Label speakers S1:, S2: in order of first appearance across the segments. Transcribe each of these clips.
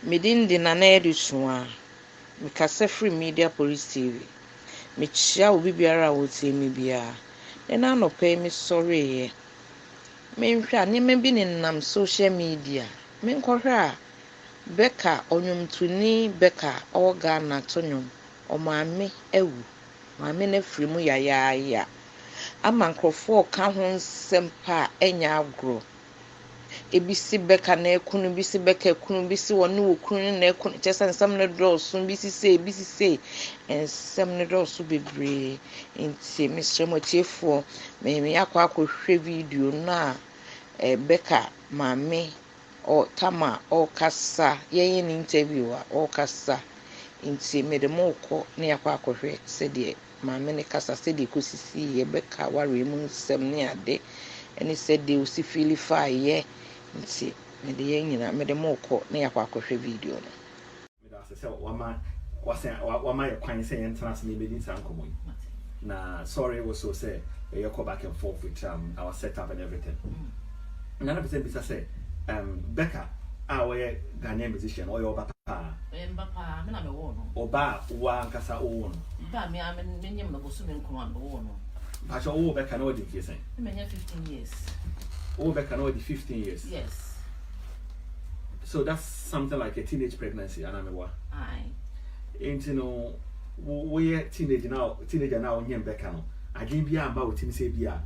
S1: Medin di na edusua. Mikasa free media police TV. Michia obi biara wotie mi bia. Na no pay me sorry ye. Me nhwa ne me bi nam social media. Me nkɔhwɛ a Becca onyumtuni Becca Ghana tonyo. Omaame ewu. Maame na free mu ya. Ama nkrɔfo ka ho nsɛm pa enya agro. Ebisi Becca na ekunu bisi Becca ekunu bisi wonu okunu na ekunu kyesa nsɛm ne dɔɔso bisi sei nsɛm ne dɔɔso bebree nti Mr. Motiefo me yakɔ akɔhwɛ video na Becca maame o tama o kasa yɛyɛ ne interview a o kasa nti me de mokɔ na yakɔ akɔhwɛ sɛdeɛ maame ne kasa sɛdeɛ kosisi yɛ Becca ware mu nsɛm ne ade ɛne sɛdeɛ osi feel fa yɛ nti me de yɛ nyina me de mokɔ na yakɔ akɔhwɛ video no
S2: me da sɛ wama yɛ kwan sɛ yɛn tena se me bedi nsa nkɔmɔ yi na sorry was so say you call back and forth with our setup and everything. Nana percent bisa say Becca our Ghanaian musician or your papa
S3: Papa me na me wo no
S2: oba wa nkasa o no
S3: ba me menyem no bosu me nko wo no
S2: ba so wo Becca no dey say
S3: me nya 15 years
S2: wo Becca no dey 15 years.
S3: Yes,
S2: so that's something like a teenage pregnancy anamewa
S3: aye
S2: into no we teenager now nyem Becca no again bia amba o tim say bia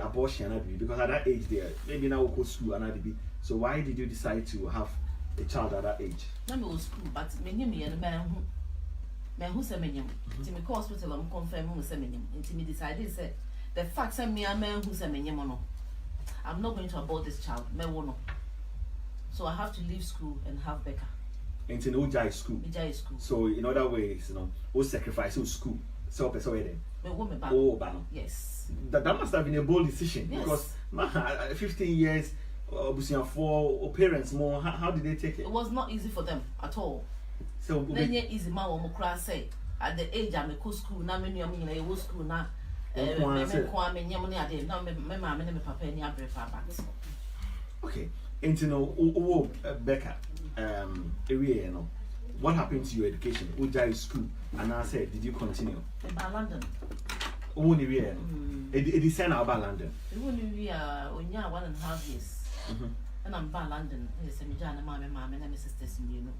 S2: abortion because at that age there maybe now we go school and be. So why did you decide to have a child at that age?
S3: Na me was school but me nyem ye no me hu se me nyem nti me call hospital am confirm me se me nyem nti me decided say the fact say me hu se me nyem no I'm not going to abort this child me wo no, so I have to leave school and have Becca
S2: Into no jai school. So in other ways, we sacrifice school. So person there.
S3: Me wo me ba.
S2: Oh, bano.
S3: Yes.
S2: That must have been a bold decision.
S3: Yes.
S2: Because 15 years for parents more. How did they take it?
S3: It was not easy for them at all.
S2: So
S3: then easy man wo mo kra say at the age I'm go school na me nua me nyina e school na me kwa me nyam ne ade na me mama ne me papa ni abre fa back.
S2: Okay. Into Becca area what happened to your education? Ujai school and I said did you continue?
S3: In London.
S2: Oh ni area it is sent about London.
S3: We only onya 1.5 years. And I'm ba London. Yes, me jana mama and my sisters in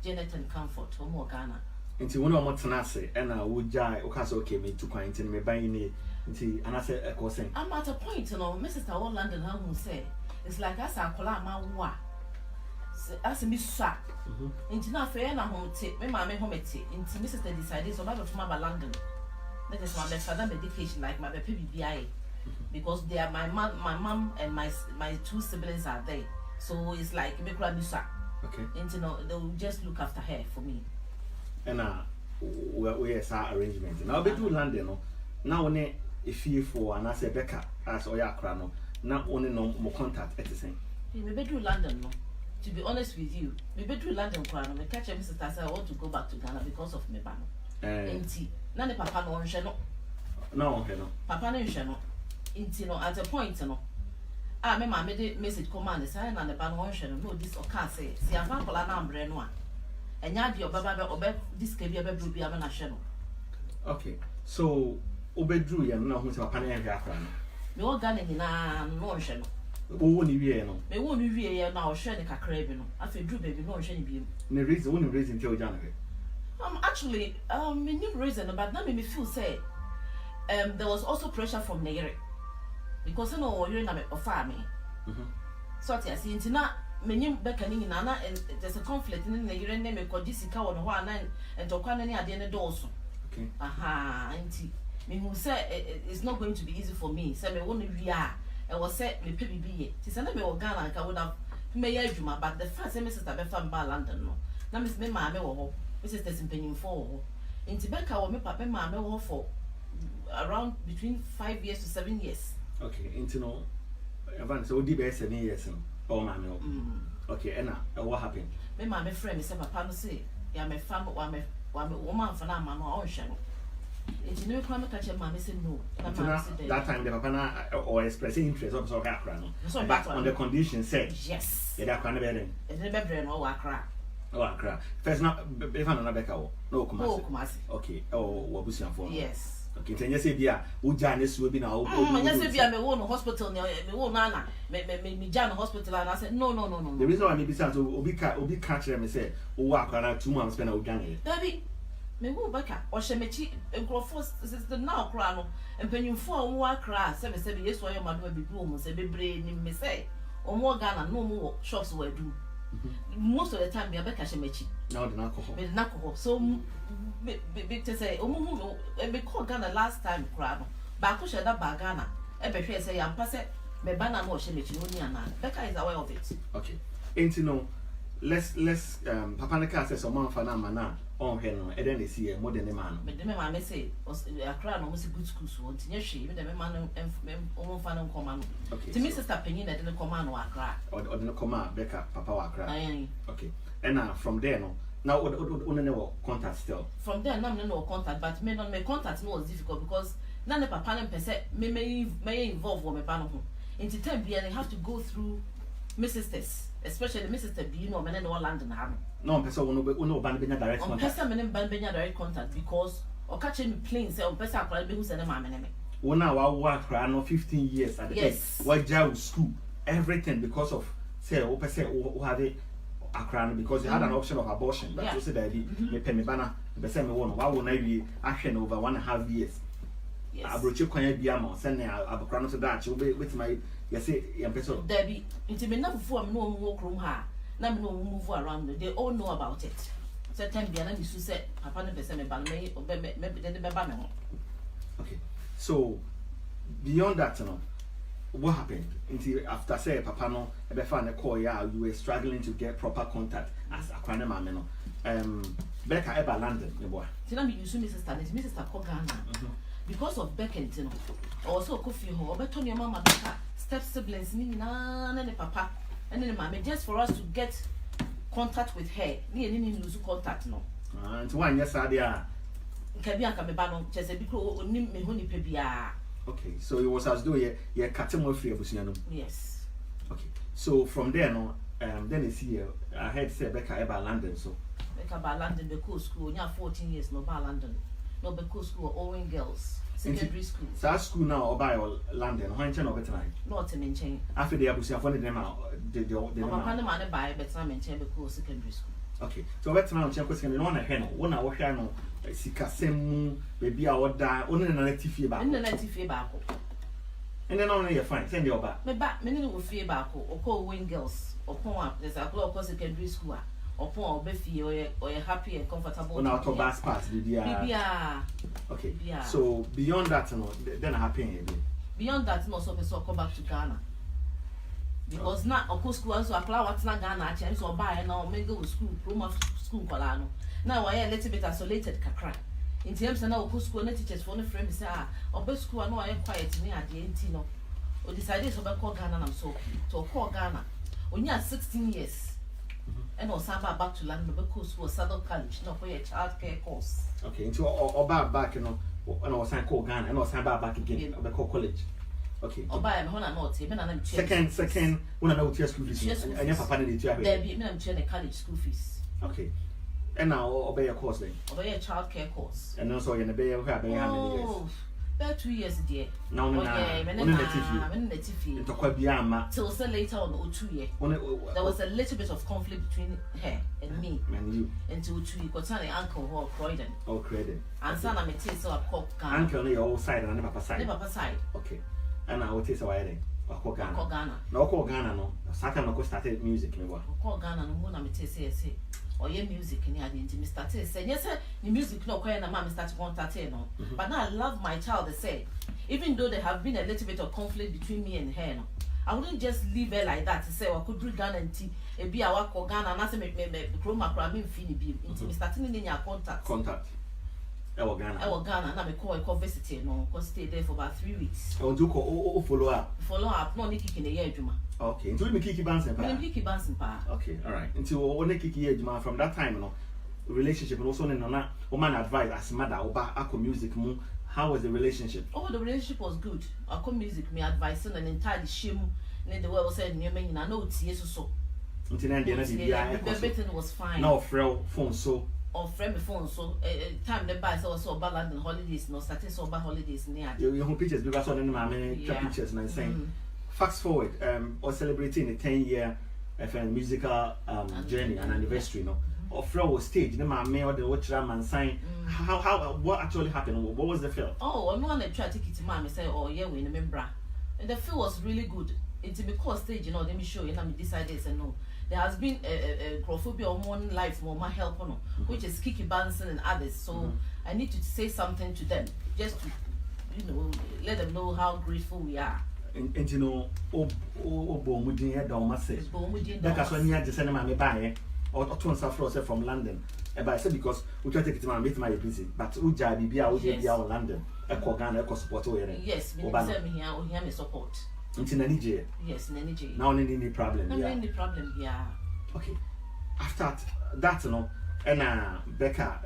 S3: Janet and Comfort or more Ghana.
S2: Into one more tenacity and I would jai okay me to quaint me buying it and I said
S3: I'm at a point, Mrs. All London how who say it's like I saw kola ma wa. As a miss swap. Into now fair na home tip, me mamma home tea. Into Mrs. decided so about from London. That is my best for them education like my baby BI. Because they are my mom and my two siblings are there. So it's like me kura miss swap.
S2: Okay.
S3: Into they will just look after her for me.
S2: And we are our arrangement. Now be do London now only if you for and I say Becca as Oya Krano. Now only no more contact at the same.
S3: Maybe do London no. To be honest with you, maybe do London Krano. Me catch Mrs. Tasa I want to go back to Ghana because of me bano. Inti. Na ne papa no onhwe no.
S2: No, okay no.
S3: Papa no nhwe no. Inti no at a point no. Ah me ma me de message command say na ne ba no onhwe no. No this oka say si afa kola na ambre no a. Enya de oba this ke bia bebru bia na hwe no.
S2: Okay. So obedru ya na hu say papa na enhwe akra no.
S3: Me wo Ghana nyina no onhwe no.
S2: Wo ni wie no.
S3: Me wo ni wie ya na ohwe ne kakra bi no. Afa dru baby no onhwe ne bi.
S2: Ne reason wo ni reason tell Ghana.
S3: Actually, me new reason, but now me feel say, there was also pressure from Nere because you know you're not a family. So I see into now me new Becca Nana and there's a conflict in the Nere name because this is cow on one and to come any at the end also.
S2: Okay.
S3: Aha, auntie. Me who say it's not going to be easy for me. Say me only we are. I was said me baby be. She said me Ghana I would have me Juma, but the first semester I found by London no. Now Miss me mammy or Mrs. Tessin for in Tibeka or me papa mamma for around between 5 years to 7 years.
S2: Okay, into no Evan so deep 7 years oh mammy. Okay, and what happened?
S3: Me mammy friend, Mr. Papa say, ya me family, one woman for now, mamma, own channel. It's no crime catch a mammy said no.
S2: That time the papa or expressing interest of so but on the condition said
S3: yes.
S2: Yeah, that kind of bedding.
S3: And the bedroom or crack.
S2: Oh, I cry. First, not if I'm not Becca. No,
S3: Kumasi.
S2: Okay. Oh, what was your phone?
S3: Yes.
S2: Okay, can you say, yeah, Ujanis will be now?
S3: Yes, if you have a woman hospital near me, Nana, me Jan hospital, and I said, no.
S2: The reason why maybe sounds Obi catch them and say, oh, walk around 2 months spend out Johnny.
S3: Baby, me who Becca, or Shemechi, and grow first, this is the now crown, and when you fall, walk cry, 7 years, why your mother will be bloom, say, be brain, me say, or more Ghana, no more shops were do. Most of the time, Becca Shemechi.
S2: Now the alcohol.
S3: So, to say, oh, we called Ghana last time, crab. Back to Shada Bagana, every say, I'm passing, me banana more Shemechi, Becca is aware of it.
S2: Okay. Ain't you know, let's Papa Naka says, or Mount Fanamana on Henry, and then they see a modern man.
S3: But the man may say, was a crown almost a good school, so until she, the man almost found on command. Okay. To Mrs. Tapping that didn't command or cry. Or
S2: didn't command Becca, Papa cry.
S3: Okay.
S2: And from there, no. Now, what contact still?
S3: From there, no contact, but me not make contact no difficult because none of Papa and Pese may involve women. In the time, they have to go through Mrs. Tess. Especially Mrs. Bean or men or London Ham.
S2: No, person will no ban direct contact.
S3: Person men ban direct contact because or catching planes or person who send a mamma.
S2: Well, now I work for 15 years at the White Jow school, everything because of say, or person who had it a crown because they had an option of abortion. But you said that me pay me banner, the same one. Why would I be action over 1.5 years? I brought you quiet Biamo, sending a crown to that. You'll be with my. Yes,
S3: Debbie, it's been enough for no walk room her. Now no move around. They all know about it. Certain Biana used to say, Papa never sent me ballet or maybe the
S2: okay, so beyond that, what happened until after say Papa no, I found a call. Yeah, you were struggling to get proper contact as a crane man. Becca ever London, the boy.
S3: Tell me, you see Mrs. Kogana because of Becca, also coffee hall, but Tony, your mama, step siblings, me, and papa, and then mammy, just for us to get contact with her. Me and him lose contact, no.
S2: And one, yes, I dear.
S3: Kabia Cabano, just a big me honey pebia.
S2: Okay, so it was as though you're cutting more free of Luciano.
S3: Yes.
S2: Okay, so from there, no, then it's here. I heard say Becca ever London, so.
S3: Becca by London, the cool school, you 14 years, no by London. No, the cool school, Owen girls. Secondary school. So our school now or by London, how in China better line? Not to mention.
S2: After they have funded them out, they
S3: man buy better mention because secondary school.
S2: Okay, so better now check question no na hwe no wona wo hwe no sikasem baby a woda onne na natifie ba
S3: nne natifie ba ko
S2: and then only you fine send you ba
S3: me ne wo fie ba ko okọ wing girls opon a there's a clock secondary school opon obefie or happy and comfortable
S2: on our bus pass
S3: bibia
S2: okay yeah. So beyond that then happen again
S3: beyond that no so person come back to Ghana because now of course school also apply what's not Ghana actually so buy now me go school promo school kola no now we are a little bit isolated kakra in terms now of course school na teachers for no frame say obe school no are quiet ni ade enti no o decided so be call Ghana na so to call Ghana onya 16 years and also back to London because was Southern College, no for a child care course. Okay,
S2: into or back, you know, and I was called Ghana, and I was back again, I call college. Okay.
S3: Or by a not
S2: second, when I know your school fees, and your papa need to have
S3: a college school fees.
S2: Okay. And now obey your course then.
S3: Obey a child care course.
S2: And also in the bay of having how many years?
S3: About 2 years, dear.
S2: No,
S3: till so later on 2 years. There was a little bit of conflict between her and me.
S2: And you.
S3: Until 2 years, got an uncle or Croydon.
S2: Oh, Croydon.
S3: And son, I'm a taste of cock.
S2: Uncle, on your side and papa side.
S3: Papa side.
S2: Okay. And I will taste away then. Call
S3: Ghana.
S2: No, call Ghana, no. Saturn, I started music.
S3: Call Ghana, no more, I'm a taste, say. Or your music in the identity, Mr. T said, yes, sir, the music no quite and mammy started one no. But now I love my child, they say. Even though there have been a little bit of conflict between me and her, no, I wouldn't just leave her like that to say, I could drink Ghana and tea, and be a walk or Ghana, and I say, make chroma cramming finny beam into Mr. Tin in your contact.
S2: Our Ghana,
S3: and I'm a call visit, no, because stay there for about 3 weeks.
S2: Oh, do call follow up.
S3: Follow up, no Nicky in the year, Juma.
S2: Okay, until we Kiki Banson.
S3: Kiki Banson, pa.
S2: Okay, all right. Until one Kiki Juma from that time, no. relationship and also na woman advice as mother oba akọ music mu. How was the relationship?
S3: Oh, the relationship was good. Akọ music me advice and entirely shame and the way I said near me na no tie so. Everything was fine.
S2: No phone so
S3: or friend before so time the buy so about London holidays no starting so about holidays near.
S2: You pictures because on the pictures and saying fast forward or celebrating the 10-year FM musical journey and anniversary no. Or was stage, the man or the watch man sign. How what actually happened? What was the film?
S3: Oh, I'm not try to take it to mom and say, oh yeah, we remember. And the film was really good. It's because stage, you know, let me show you. Let me decide and no. There has been a chrophobia on one life more my help on which is Kiki Banson and others. So I need to say something to them just to let them know how grateful we are.
S2: And you know, Bomudin had almost said, because when you had the cinema me buy or to from London. But I said because we try to take it to my busy, but Uja be out London, a Kogan, a support.
S3: Yes, me here me support.
S2: Into Nigeria.
S3: Yes, Nigeria.
S2: Now any problem.
S3: Any problem, yeah.
S2: Okay. After that, and Becca,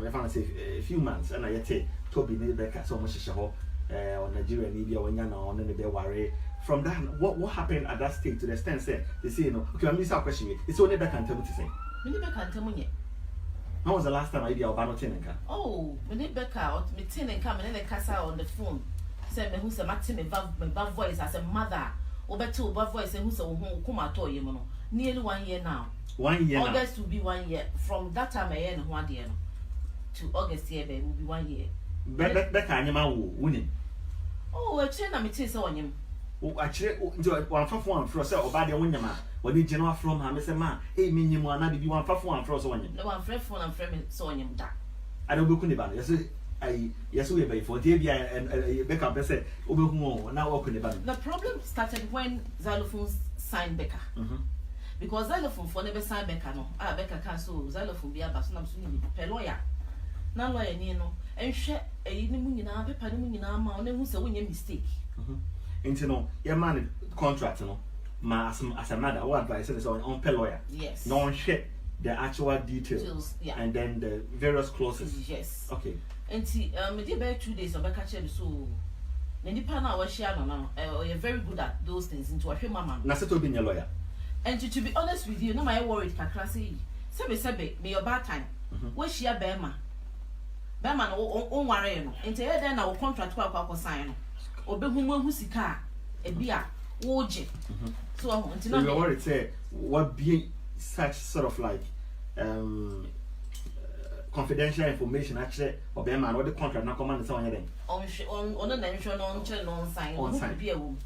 S2: if I say a few months, and I say Toby Becca so much on Nigeria, Libya, when you're on the worry. From that, what happened at that stage to the extent say they say okay, I'm missing a question. It's only Becca and tell me to say.
S3: Me Becca and tell me.
S2: When was the last time I did Albano Tenenka?
S3: Oh, me Becca or me Tenenka and then the casa on the phone. Say me who's a maximum bad voice as a mother. Or better bad voice and who's a home come at all, you know. Nearly 1 year now.
S2: 1 year.
S3: August will be 1 year. From that time I end 1 year to August here, baby, will be 1 year.
S2: Becca and your man winning.
S3: Oh, a chain I'm saying on him.
S2: Oh, actually, one for us, or bad one, man. When you general from her, Mr. Man, hey, meaning one, I'll be one for one for us on
S3: no one friend phone and friend saw him that.
S2: I don't look about it. Yes, we pay for Davia and Becca said, oh, now walk in the band.
S3: The problem started when Xylophone signed Becca. Because Xylophone for never signed Becca, no. Ah, Becca can't so Xylophone be a bason of swimming, per lawyer. Now, lawyer, no, and share a union in our paper, in our mouth, and who's a winning mistake.
S2: Into no, your man contract, no, as a matter, what advice is on per lawyer.
S3: Yes.
S2: No one share the actual details,
S3: yeah,
S2: and then the various clauses.
S3: Yes.
S2: Okay.
S3: And see, me did about 2 days of Becca Killed so. Then the was sharing now. You're very good at those things. Into a mama.
S2: Nasa to be your lawyer.
S3: And to be honest with you, no my worried Kakrasi. Sebe, me your bad time. Where's she a Bema? Bema no worry no. Into then our contract kwa sign. Obe who sika e bia woje. So until
S2: you worried say what being such sort of like confidential information actually or be man what the contract na come and say on
S3: on the nation on sign.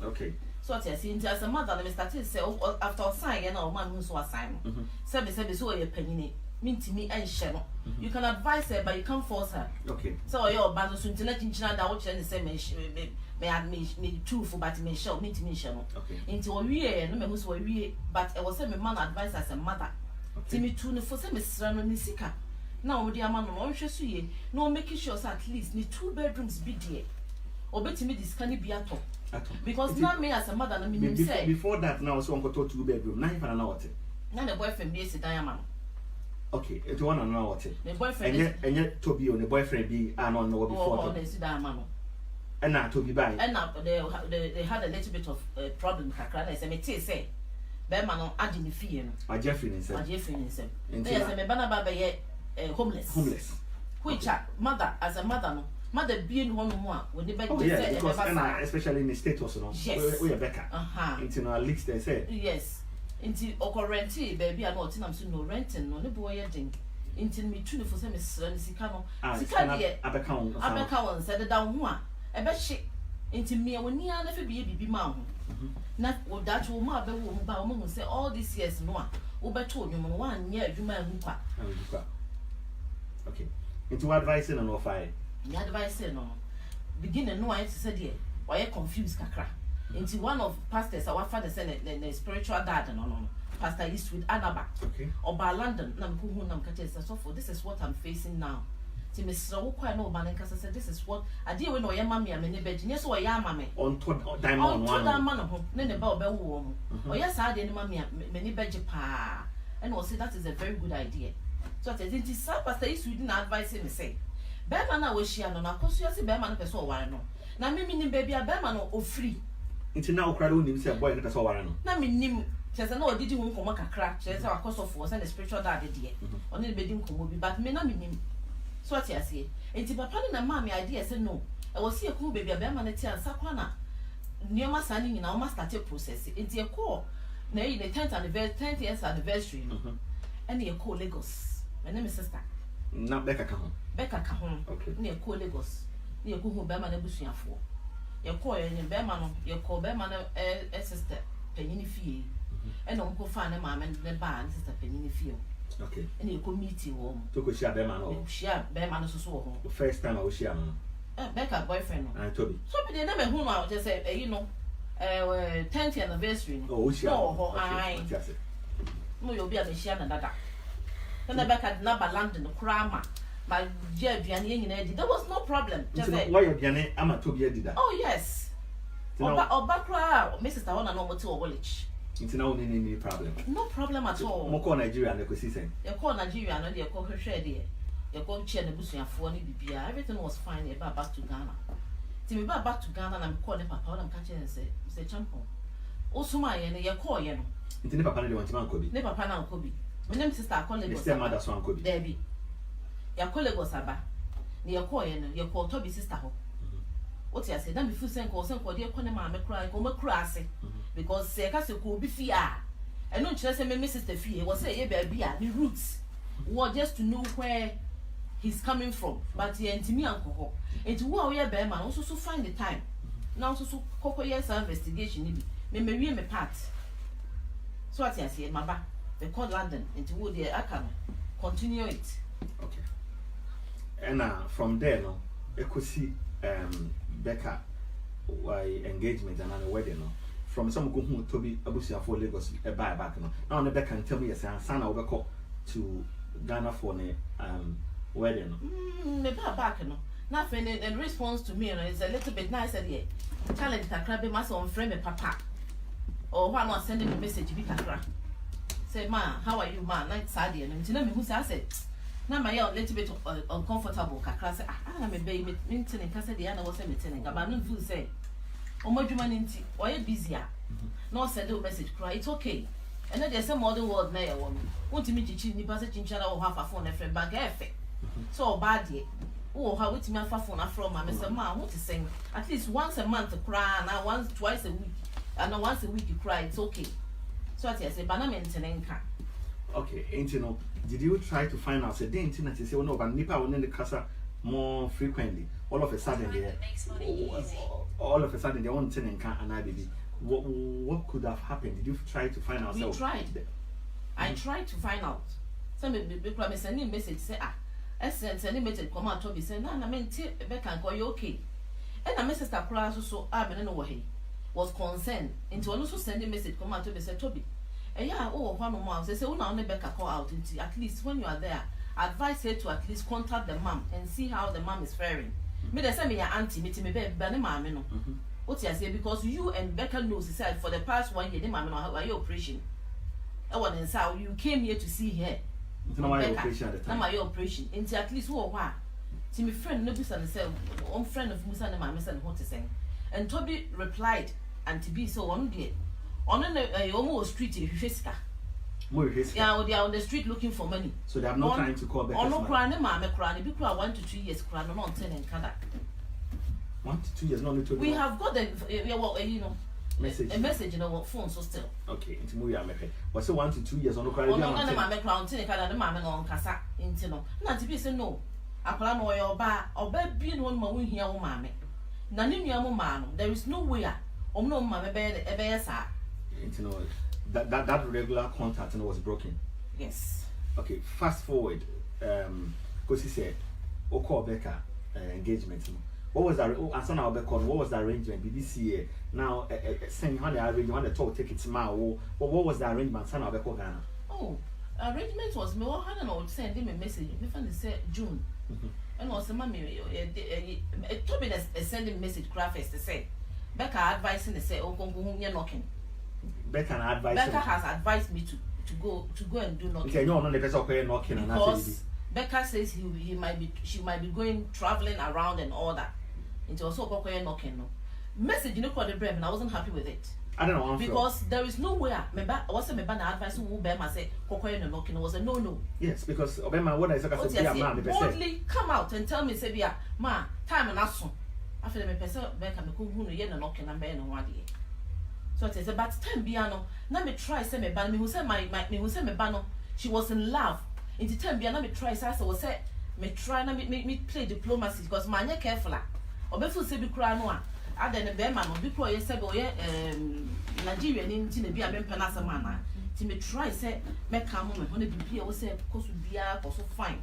S2: Okay.
S3: So what I see as a mother let me start to say after sign and our man who so assign. Sebe so you penny mean to me and share. You can advise her but you can't force her.
S2: Okay.
S3: So your bad so internet in China that what you say me truthful but me show me to me show.
S2: Okay.
S3: Into we no me who so we but I was say me man advice as a mother.
S2: Okay.
S3: To me too no for say me srano ni sika. Now we man no hwe so ye no making sure so at least ni 2 bedrooms be there. Obetimi this can be at all. Because now me as a mother na me say
S2: before that now so on go to 2 bedroom na if na what.
S3: Na the boyfriend be sit down man.
S2: Okay, it one on what.
S3: The boyfriend
S2: and yet Toby on the boyfriend be and on no before.
S3: Oh, they sit down man.
S2: And now Toby by.
S3: And now they had a little bit of problem kakra na say me say be man no adi ni fie no.
S2: Jeffrey ni say.
S3: Jeffrey ni say. They say me bana ba be homeless. Which mother as a mother no. Mother being one more when the baby
S2: said because especially in the state also no.
S3: Yes.
S2: We are Becca. Into no leaks they say.
S3: Yes. Into okorenti baby I know tinam so no renting no ne boy yedin. Into me tunu for say me sra sika no. Sika de abeka won said down ho a ebe hye. Into me woni a na fe bibi ma ho. Na wo that wo ma be wo ba wo say all these years no a wo beto onwum no wan nya adwuma hu kwa.
S2: Okay. Into advising and offer.
S3: The advice no. Beginning no I said there. Why confused kakra. Into one of pastors our father said the spiritual dad no. Pastor Eastwood Anaba.
S2: Okay.
S3: Oba London nam ko hu nam kache so for this is what I'm facing now. Ti me sra wo kwa no ba nan kasa said this is what ade we no ye mama me ne beji nyeso wo ye amame.
S2: On to diamond one.
S3: On to diamond ho ne ba oba wo mo. O ye sa ade ne mama me ne beji pa. And we say that is a very good idea. So that it is some pastor is reading advice me say. Bema na we share no na koso yesi bema no person ware no. Na me nim baby a bema no ofri.
S2: Nti na okra do nim say boy no person ware no.
S3: Na me nim chese na odidi hu nkomo kakra chese akoso fo say the spiritual dad de. Oni be di nkomo bi but me na me nim. So what you say? Enti papa na ma me idea say no. E was here ku baby a bema na ti ansa kwa na. Nioma sani nyina o ma start process. Enti e call na the 10th years anniversary no. And e call Lagos. My name is sister.
S2: Na Becca ka ho.
S3: Becca ka ho.
S2: Okay.
S3: Na e call Lagos. Na e go hu bema na busuafo. Ye call ye bema no, ye call bema na sister penyini fie. And on go find a mama and the bar and sister penyini fie.
S2: Okay.
S3: And e go meet you
S2: to go share bema no.
S3: Share bema no so
S2: The first time I was share no.
S3: Becca boyfriend no.
S2: And Toby.
S3: So be dey na me hu no just say you know 10th anniversary.
S2: Oh, share.
S3: No, I. No, you'll be a share na dada. Then the Becca na ba London krama. My dear Vianney in there was no problem.
S2: Just why your Vianney ama Toby did that.
S3: Oh yes. Oba kra Mrs. Tawana no moto village.
S2: It's now any problem.
S3: No problem at all.
S2: Mo call Nigeria and see say.
S3: You call Nigeria and you call her share there. You call chair the busuafo ni bibia. Everything was fine. You back to Ghana. Me back to Ghana and I'm calling papa and I'm catching and say champion. Also my you call you know.
S2: It's ne papa na de want man Kobi.
S3: Ne papa na Kobi. My name sister call Lagos.
S2: Sister mother so Kobi.
S3: Debbie. Ya call Lagos aba. Ne you call you know. You call Toby sister ho. What you say? Then before saying call dey call na me cry go me cry ase. Because say ka se ko bi fi a. And no chire say me sister fi. Was say ye baby a the roots. What just to know where he's coming from. But he intimi anko. It's who we are bear man also so find the time. Now so koko years investigation ni bi. Me part. So what I say my ba. They call London into wo there aka continue it.
S2: Okay. And from there no e could see Becca engagement and a wedding no. From some go hu Toby abusia for Lagos e buy back no. Now the Becca tell me yes and we go to Ghana for the wedding no.
S3: Me buy back no. Nothing in response to me, you know, it's a little bit nicer there. Challenge that crabby master on frame papa. Or why not sending a message be kakra. Say, ma, how are you, ma? Night Saturday, and you know me who said, now my a little bit uncomfortable. Kakra say, I'm a baby, maintaining Cassidy, and I was maintaining. But no food say, oh, my human why you busier? No send a message cry, it's okay. And then there's some other word now, woman. Want to meet you, chimney passage in shadow or half a phone, a friend bag effect. So bad yet. Oh, how with me a phone from my Mr. Ma, what is saying? At least once a month to cry, now once, twice a week, and once a week you cry, it's okay. So I say, Banana maintenance.
S2: Okay, ain't you know, did you try to find out? Say, didn't you say, oh no, but Nipa will in the casa more frequently. All of a sudden, all of a sudden, they want to and I baby. What could have happened? Did you try to find out?
S3: We tried. I tried to find out. Some people may send me a message, say, Essence and limited come out to be saying, I mean, Becca, go you okay? And a message that class so I'm in a way was concerned into also sending message come out to be said Toby. And yeah, oh, one more they say, oh, now Becca call out into at least when you are there, advise her to at least contact the mom and see how the mom is faring. Me, they send me your auntie, meeting me, baby, mamma, no. What you say, because you and Becca knows, he said, for the past 1 year, the mamma, how are you operation? I want to say, you came here to see her.
S2: My operation at the time.
S3: My operation. Into at least why. See my friend no bisa say one friend of Musa and my Miss and what to say. And Toby replied, and to be so one day. On a almost street if you fiska. Yeah, they are on the street looking for money.
S2: So they have no time to call back.
S3: On no crying, mamma crying, be cry 1 to 2 years crying on 10 and Canada.
S2: 1 to 2 years, no need to.
S3: We have got the you know.
S2: Message.
S3: A message in our phone so still.
S2: Okay, into movie I make. Was it 1 to 2 years on the cry?
S3: No, no, mamma crown, tin the mamma on casa into no. Not to be say no. I plan or your bar or bed being one more here, oh, mamma. Nanim man, there is no way. Oh, no, mamma, bear,
S2: into no that regular contact was broken.
S3: Yes.
S2: Okay, fast forward. Because he said, call Becca engagement. What was that? As on our back on, what was the arrangement? BBC now saying how they arrange, how they talk tickets now. What was the arrangement? Son of Ghana.
S3: Oh, arrangement was me. I don't know. Send him a message. We found it said June, and also mommy. It told me that sending message graphics to say Becca advising to say, oh, go knocking.
S2: Becca advised.
S3: Becca has advised me to to go and do knocking.
S2: Okay, no, the person okay knocking and
S3: because Becca says she might be going traveling around and all that. Into also okay knocking no. Message you know called the brave and I wasn't happy with it.
S2: I don't know
S3: because there is nowhere. Remember, I wasn't remember the advice who Obama said cocoa knocking was a no.
S2: Yes, because Obama what is like say man the
S3: boldly come out and tell me say bia ma time and aso. After me person Becca me ko hu no ye na knocking na be no wade. So it is about time bia no na me try say me ban me who say me say me ban no she was in love. In the time bia na me try say was say me try na me play diplomacy because man you careful ah. Obefu say bi kura no a ada ne be ma no bi kura ye say be oye Nigeria ni nti na bi a me pena asema na ti me try say me ka mo me ho na bibia wo say koso bia koso fine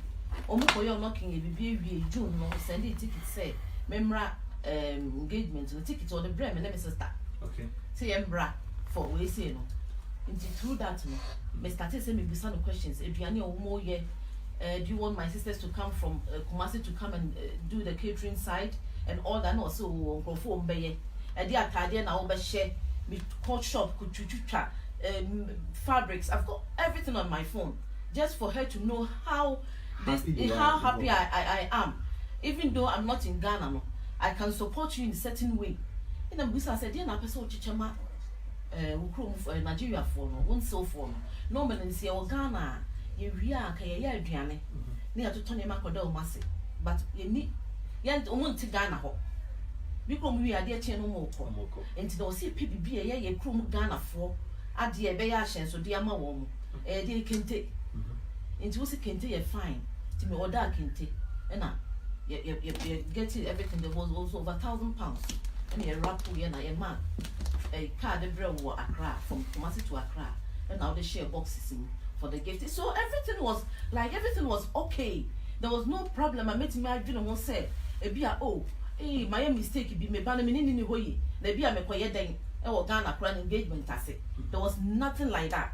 S3: omo koyo knocking e bibia wie June no send the ticket say memra engagement the ticket or the brand me sister
S2: okay
S3: say embra for we say no into through that no me started say me be some questions eduane omo ye do you want my sisters to come from Kumasi to come and do the catering side and all that no so nkrofo mbeye e di atade na wo be share me call shop could chuchucha fabrics. I've got everything on my phone just for her to know how happy I am. Even though I'm not in Ghana, no, I can support you in a certain way. And then Busa said, "Dear Napeso Chichama, Nigeria for no, one so for no, man in Sia Ghana, you react, ya Diane, near to Tony Macodo Massy, but you need yet to Ghana. Because we are dear Cheno Moko, and to see PBB, ye crum Ghana for, at the Bayashan, so dear Mawom, dear Kente, into was a Kente fine, to me or dark Kente, and now you're getting everything that was also over £1,000, and a rapu and a man, a card of bread or Accra from Kumasi to Accra, and now they share boxes for the gift. So everything was okay. There was no problem. I met me, I didn't want to say, a beer, oh. My mistake be me ban me ni hoyi na bia me koye den e wo Ghana plan engagement ase there was nothing like that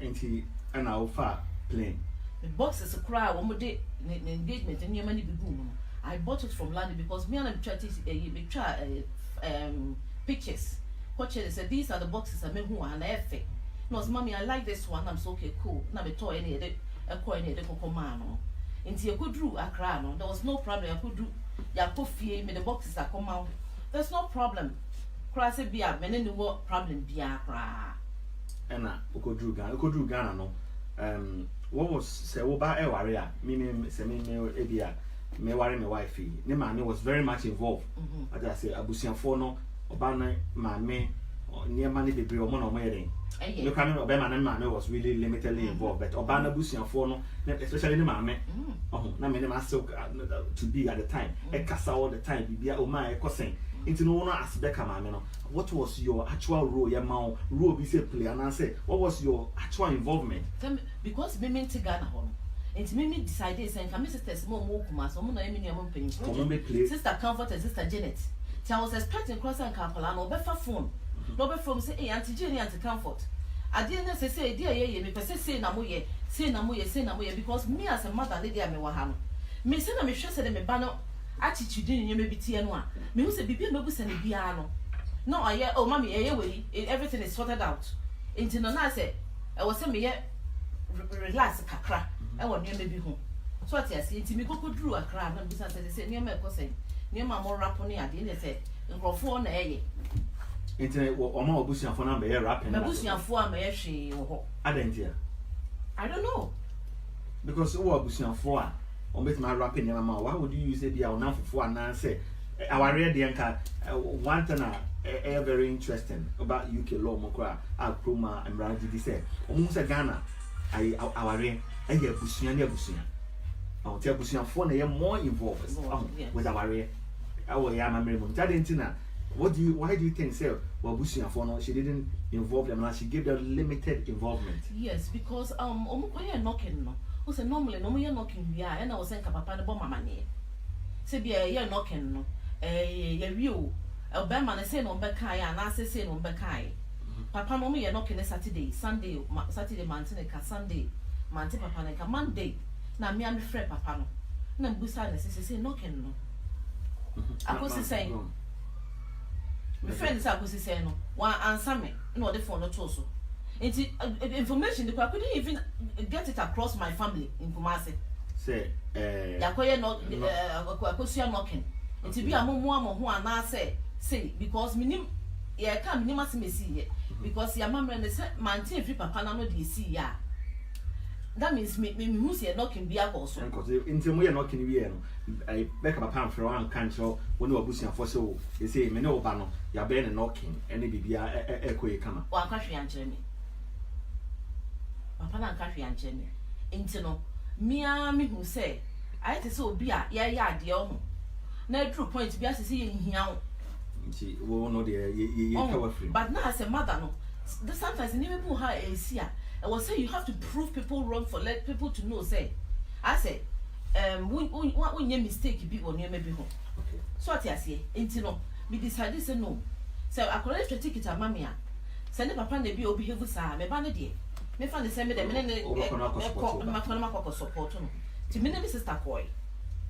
S2: enti ana wo fa plane
S3: the boxes cry wo mo de engagement nyema ni bi gu no I bought it from London because me and I try pictures coach said these are the boxes I me hu and efe no mommy I like this one I'm so okay cool na be to any de e ko any de kokoma no enti e ko dru Accra no there was no problem I could do ya coffee me the boxes are come out there's no problem cry say bia me no what problem bia cry
S2: ena ukodru Ghana no what was say wo ba e ware a me say me e bia me ware me wife ne ma me was very much involved I just say abusiafo no oba na ma me niema ne bebre omo na omo yeden me kan no obema na ma me was really limitedly involved but oba na abusiafo no especially ne ma me na me ne ma still to be at the time e kasa all the time bibia o ma e kosen into no one as Becca ma me no what was your actual role your role be say play and say what was your actual involvement
S3: because me ment Ghana ho enti me decided say come sisters mo kuma so mo na emi ne mo mpanyimfo sister Comfort and sister Janet I was expecting cross and Kampala no befa phone no be from say auntie Jenny auntie Comfort I didn't say dear ye me person say na mo ye because me as a mother lady am wa ha no me say na me hwe say me ba no attitude ni me bitie no a me hu say bibia me bu say ne bia no aye oh mommy we everything is sorted out into no na say I was say me ye relax kakra e wo ne me bi hu so ati ase nti me kokoduru Accra na bi say ne me ko say ne ma mo rap ne ade ne say nkrofo na eye
S2: internet oma obusiafo na be rapping
S3: na obusiafo am ye hwe wo ho
S2: adentia
S3: I don't know
S2: because wo obusiafo a on bet my rapping na ma why would you use it dia ona fofo ana say our read the nka one thing very interesting about UK law mokra akroma emradi say omo say Ghana our read abusia na abusia o te abusiafo na ye more involved with our read our ya mamre mo tadentina why do you think say Wabusiafo no she didn't involve them and she gave them limited involvement?
S3: Yes, because omukoye knocking no. O say normally no me knocking we are and I was saying papa ne bo mama ne. Say be ye knocking no. Ye wiu. Obama ne say no be kai na say no be kai. Papa no me knocking Saturday, Sunday Monday ka Sunday, Monday papa ne ka Monday. Na me am frɛ papa no. Na busa ne say knocking no. Akosi say my friend is akosi say no. One answer me. No the phone no to so. Information I couldn't even get it across my family in Kumasi.
S2: Say
S3: Yakoye no akosia knocking. Nti bi amomo amoho ana say because minim ye ka minim asemesi ye because ya mamre ne say mantin free papa na no de see ya. That means me who say knocking bi akoso.
S2: Because nti mo ye knocking wi no Becca papa amfro an kancho woni wabusuafo so they say me ne oba no ya be ne knocking ene bibia ekoye kama.
S3: Wa kwahwe ankyere me. Papa na kwahwe ankyere me. Nti no me who say I had to so be a ya dear omo. Na true point be asese ye hia wo.
S2: Nti wo no de ye kawa free.
S3: But now as a mother no, sometimes in people how I see I was say you have to prove people wrong for let people to know say I say when you mistake be on you maybe home.
S2: Okay.
S3: So what I say nti no me decided say no. So I collect the ticket a mammy. Send papa na be behave sa me ba ne de. Me fa ne say me de me ne support no. Ti me ne sister Koi.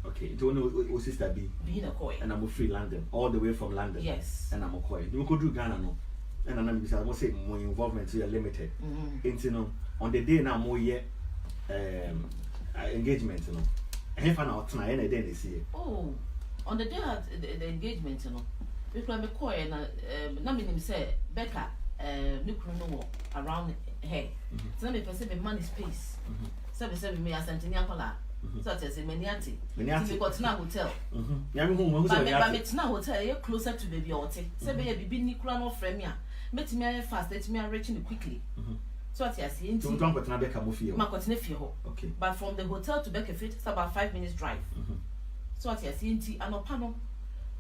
S2: Okay, don't know sister B.
S3: Being a Koi.
S2: And I'm free London, all the way from London.
S3: Yes.
S2: And I'm a Koi. You could do Ghana no. And I'm going to say more involvement to your limited. You know, on the day now more yet engagement, you know. And if I'm out tonight, and then they see it.
S3: Oh, on the day of the engagement, you know, because I'm a Koi and Naming say Becca, no around her. So let me perceive a money space. 7 me as Antonia Cola. So I say Meniati. We got now hotel. But it's now hotel, you're closer to baby or take. Say baby Nicola no frame ya. Met me fast, let me reaching quickly. So I say,
S2: don't go to Becca Mufio.
S3: Marcos nephew. Okay. But from the hotel to Becca Fit, it's about 5 minutes drive. So I say, and no panel.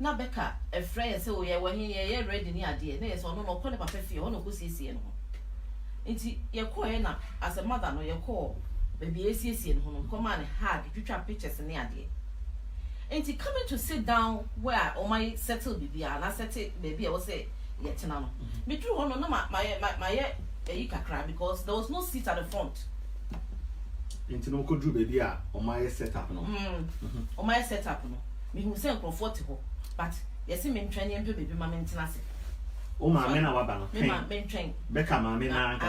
S3: Now Becca, a friend say, oh yeah, when you're ready near dear, there's no more call papa fee, or no good see. Inti your call as a mother, no your call. Baby ACC and home come and hard you try pictures in the idea. Ain't he coming to sit down where or my settle baby and I said it baby I was say yet now. Me drew on no my cry because there was no seat at the front.
S2: Into no could do baby on my setup no.
S3: On my setup no. Me who say comfortable but yes me training and baby my maintenance.
S2: Oh my men are wabano.
S3: Me train.
S2: Becca my men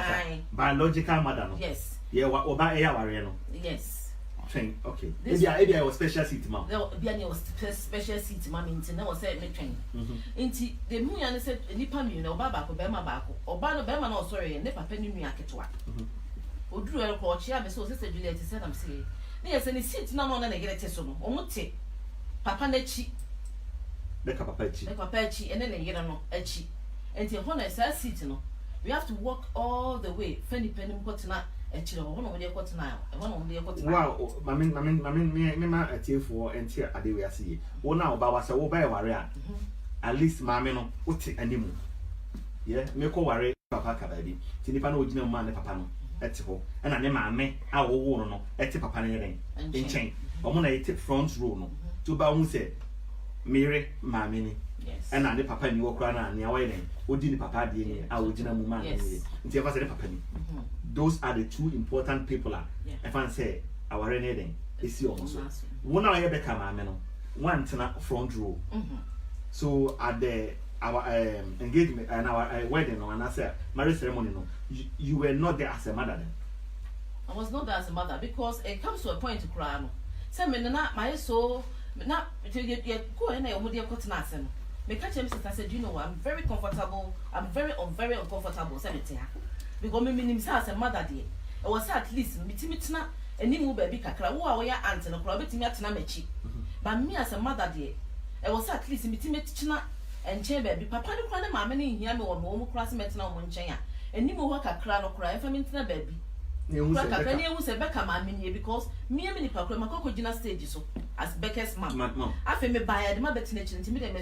S2: biological mother no.
S3: Yes.
S2: Yeah, what air warrior no?
S3: Yes.
S2: Train, okay. Maybe I was special seat, mom.
S3: There was special seat, mammy, and I was said, me train. Inti, the moon said, Nipa, you know, Baba, Bema Bako, or Bano Bema, no, sorry, and Nipa Penny Miaketwa. Who drew a court, she had so sister Juliet said, I'm saying, yes, and he sits no one and I get a tesson, or not take Papa Nechi,
S2: Becca
S3: Papachi, and then I get a chi. And the honor says, seat, no. We have to walk all the way, Fanny Penny Cotton.
S2: Wow, mamma a tear for and tear at the see. Oh, now, Baba, so by warrior. At least, mamma, no, what anymore. Yeah, make worry, Papa, baby. Tinipano original man, Papano, at home, and I never may our woman at the Papa in chain. Or when I take front row, no, to Baum said, Mary, mammy.
S3: Yes.
S2: And I the Papa in your crown and your wedding. What did Papa be our original man? Until I was a Papa. Those are the two important people. If I say our wedding is yours. One hour Becca Mameno, one front row. So at our engagement and our wedding, and I said marriage ceremony, no, you were not there as a mother then.
S3: I was not there as a mother because it comes to a point to cry. Say me not my soul, not you go in there, would you cut nothing? Me catch him since I said, you know, I'm very comfortable. I'm very uncomfortable. Say me because me himself as a mother dear. I was at least me timitina and you baby kakra. Who are your aunt and a crowd to me at Namechi. But me as a mother dear, I was at least me timitina and chair baby. Papa no cry mamma in here me or more classmates now one chair. And you work a crown or cry if I'm in a baby. You was a Becca mammy because me and Papa Macocco Gina stage so as Becca's mom. I feel me by a mother to me and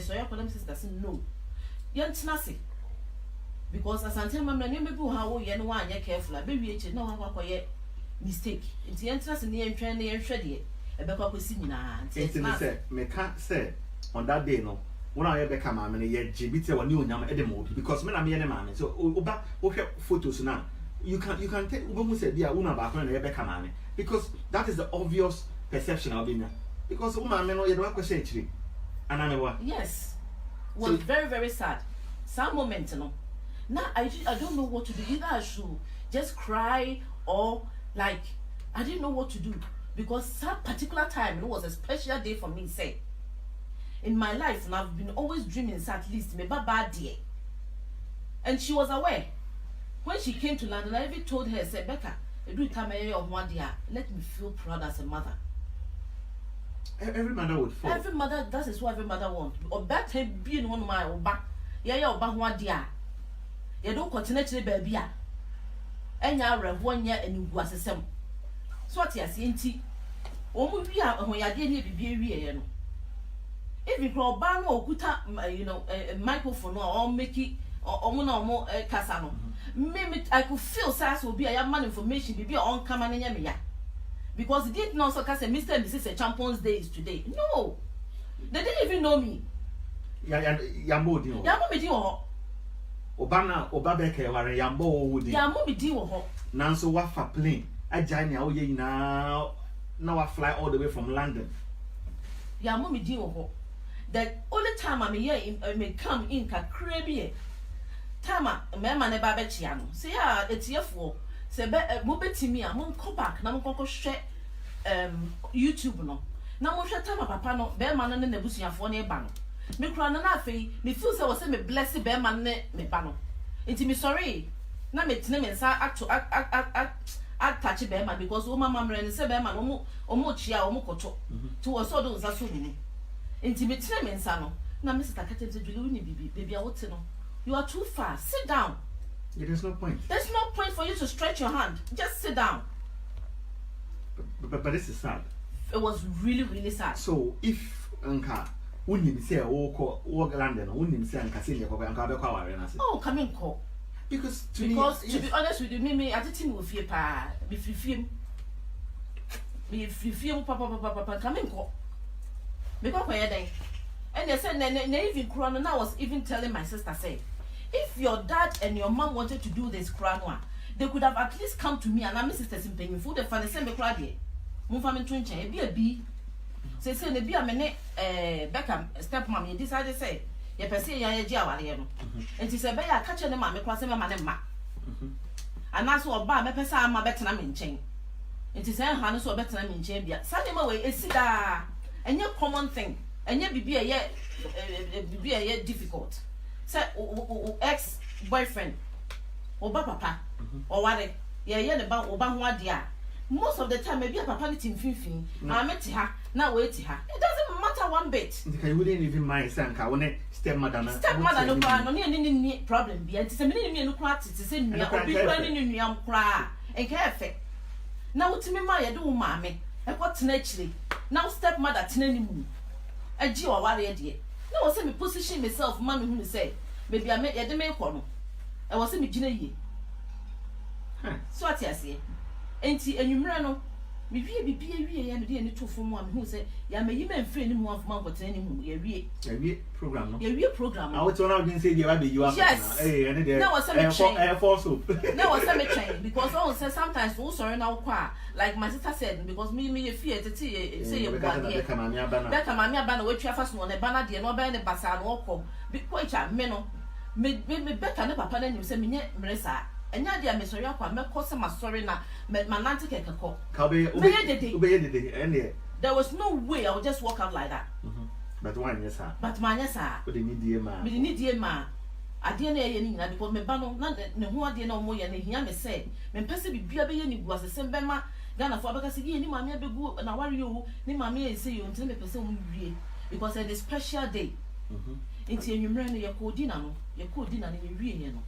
S3: so your sister no. Young Snassi. Because as I tell my name, how you know why you're careful, I baby, no one yet mistake. It's the entrance in the entrance and shreddy. A Becca will see me now.
S2: Me can't say on that day, no. When I ever come, I'm yet GBT or new Yam Edemo because men are me and mammy. So, Oba, okay, photos now. You can take Ubu said, yeah, Una back when I ever come, mammy. Because that is the obvious perception of being because Uma, no, you don't question it. And I know what?
S3: Yes. Was very, very sad. Some moment, no. Now I don't know what to do. Either I should just cry or like I didn't know what to do because that particular time it was a special day for me. Say in my life, and I've been always dreaming at least me baba dear. And she was aware. When she came to London, I even told her, say, Becca, do come here of one day. Let me feel proud as a mother.
S2: Every mother would fall.
S3: Every mother, that is what every mother wants. Or better being one of my oba. Yeah, oba one day. You don't continue to the baby. And you are 1 year and you was the same. So what you are saying, Omu we are when you are getting baby. If you call ban or guta, a microphone or make it or more casano. Maybe I could feel SAS will be a young man information be on command in Yamia. Because they didn't know so Mr. and Mrs. Champions Day is today. No, they didn't even know me.
S2: Yambo, Obana, Obabeke, or Yambo,
S3: Yamobi Dio.
S2: Nanso Wafa plane. I join you now. Now I fly all the way from London.
S3: Yamobi Dio. The only time I'm here, I may come in Caribbean. Tama, Mamma never bet Yano. Say, it's your fault. Say, move to me, I won't come back. Now, I'm share YouTube. No, now, Tama Papa, no, bear man and the bush for near Bano. Me crown and I me feel so was a blessed bear man, me Bano. It's me sorry. Now, me name and act to act touch a bear man because Oma Mamma and say bear man, Omochia, Omokoto, to a sort of Zasuni. Intimate name and Sano. Now, Mr. Takate, baby, I want to know. You are too far. Sit down.
S2: There's no point.
S3: There's no point for you to stretch your hand. Just sit down.
S2: But this is sad.
S3: It was really, really sad.
S2: So if Anka wouldn't say walk London, wouldn't say Anka Silly or Anka.
S3: Oh, come in, call.
S2: Because
S3: to be honest with you, me, I didn't with you, pa. If you feel, papa, come in, call. Because where they. And they said, even crown, and I was even telling my sister, say, if your dad and your mom wanted to do this crown one, they could have at least come to me and I'm sisters in paying food. The funny same crowd here. Move from twin chain, be a bee. Say, the be a minute, Becca, stepmom, you decided to say, you perceive your jail, and she said, Bear, catch the mamma, crossing my man and ma. And that's what bar, my pesa, my better in chain. It is a harness or better in chain. Send him away, it's a your common thing. And yet be a year difficult. Say ex-boyfriend or papa or what about Obama dear. Most of the time maybe a papa team fin. I met her, now wait her. It doesn't matter one bit.
S2: You wouldn't even mind Sanka when a stepmother no
S3: problem. Be it's a minute no crack to say me or be running in young cry and careful. Now to me my do mammy and what's naturally now stepmother tinny. A G or warrior dear. No, I said me position myself, mammy, who say, maybe I met a demand corner. I was in me Ginny. So I say, ain't he, and you know, maybe be and the two from one who said, ya may you men free any more of my what any a
S2: program.
S3: A real program.
S2: I was one of them say you are.
S3: Yes,
S2: no,
S3: was some
S2: air force soup.
S3: No, was some chain because all says sometimes also now qua, like my sister said, because me fear to say you got here. Becca Mamma banner, which you first one a banner, dear, no banner, Bassan or call. Be quite a menno. Maybe Becca never pardon you, say me, Marissa. And now, dear Miss Oyakwa, me cause my sorry now, my nanty cake a call. There was no way I would just walk out like that.
S2: But one, yes, sir.
S3: But my yes, sir.
S2: But they need dear man.
S3: We need dear man. I didn't hear any because me banner, not who I didn't know more than he may say. Men person be any was the same Bema, Ghana for because he any mammy be good and I worry you, ni mammy say you until me person because it's a special day. Into your memory, your cold dinner, your cold dinner in your real.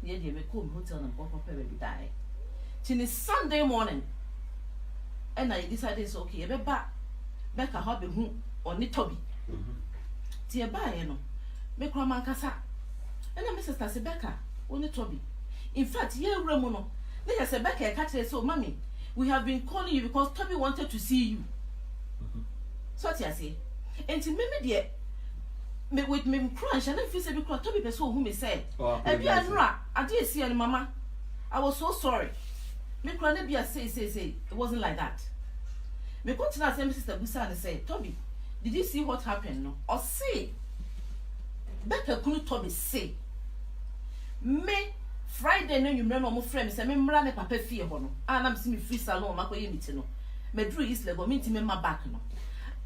S3: Yeah, they may call hotel and pop up every day. Till it's Sunday morning. And I decided it's okay. Be back. Becca hobby who on the Toby. Dear by you know. Make Raman Cassa. And then Mrs. Tassie Becca on the Toby. In fact, yeah, Ramono. Then I said, Becca, I catch it. So, mommy, we have been calling you because Toby wanted to see you. So, I say, and to me, dear. Me with me crunch and if you say because Toby person who me say I did see and mama I was so sorry me crunch be a say it wasn't like that me go to say sister Busa and say Toby did you see what happened no or say Becca couldn't Toby say me Friday no you remember my friend say me mra ne papa fie ho no na me see me free salon makoye meeting no me drew East Lagos me nti me ma back no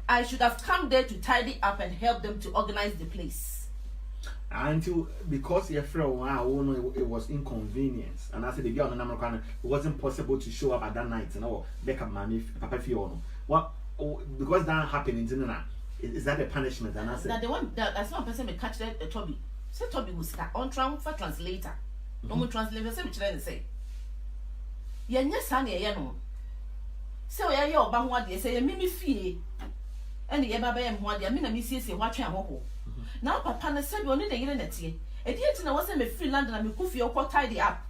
S3: I should have come there to tidy up and help them to organize the place.
S2: Until because your friend it was inconvenience, and I said the girl on the it wasn't possible to show up at that night. No, Becca Mammy, Papa Fiona. What? Because that happened in is that a punishment? And I said
S3: that the one that's one person may catch that Toby. Say Toby was start on for translator. No more translator. Say me try say. Ye nya sane ye no. Say we ye oba ho ade say ye mimi fie. And the baba yam ho ade me na me siesie ho atwe ahoho. Now papa na said we need yire netie. E dey tina was say me free land na me ku fie ko tidy up.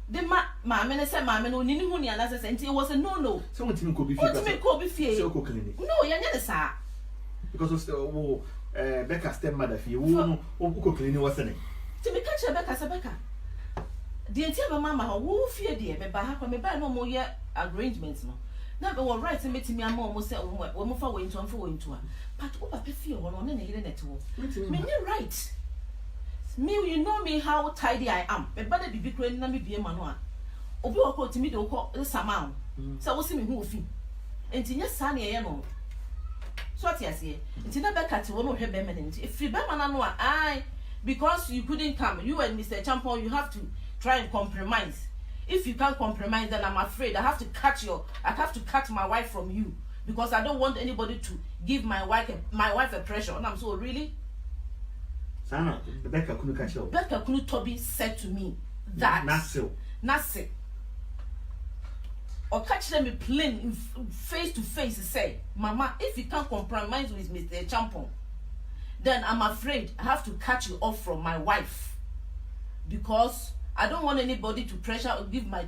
S3: The ma me say ma me no ni hu ni anase say it was a no.
S2: So what me ko bi fie.
S3: What me ko bi fie.
S2: So ko clinic.
S3: No, ye nya the sa.
S2: Because was Becca stepmother fie wo ko clinic was saying.
S3: To me catch Becca say Becca. The entire mama ho wo fie de me ba ha kwa me ba no mo ye arrangements no. Na be wo right me timi am mo say wo mo fa wo into but wo papa fie wo no na yire net wo. Me ni right. Me you know me how tidy I am. Me ba da bibi kro ni na me bie ma no a. Obi wo ko timi de wo ko sama o. Say wo si me hu ofi. Enti nya sa na ye no. So what you say? Enti na Becca ti wo no hwe be me enti. If free be ma na no a ai because you couldn't come. You and Mr. Champon you have to try and compromise. If you can't compromise, then I'm afraid I have to cut my wife from you because I don't want anybody to give my wife a pressure. And I'm so really.
S2: Sana, Becca couldn't catch you.
S3: Becca Kulu Toby said to me that Nasi. Or catch them plain face to face and say, Mama, if you can't compromise with Mr. Champon, then I'm afraid I have to cut you off from my wife because I don't want anybody to pressure or give my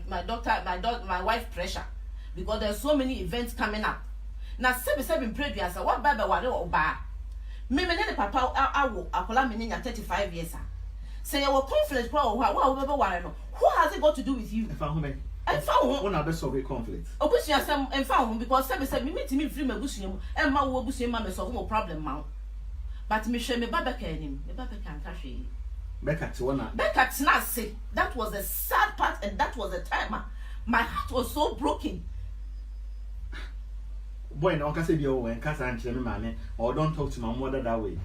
S3: wife pressure because there's so many events coming up. Now, 7 previous, what baby or bar? Me papa akola me 35 years. Say your conflict who has it got to do with you?
S2: I found one of the solve conflict.
S3: Obusia sam and found because 7 me meet me free me busuam and ma wo busuam ma me solve no problem ma. But me share me baba can him. Me baba can catch him. Becca say that was the sad part and that was the time my heart was so broken.
S2: Boy, no can say be over and cast and tell me or don't talk to my mother that way.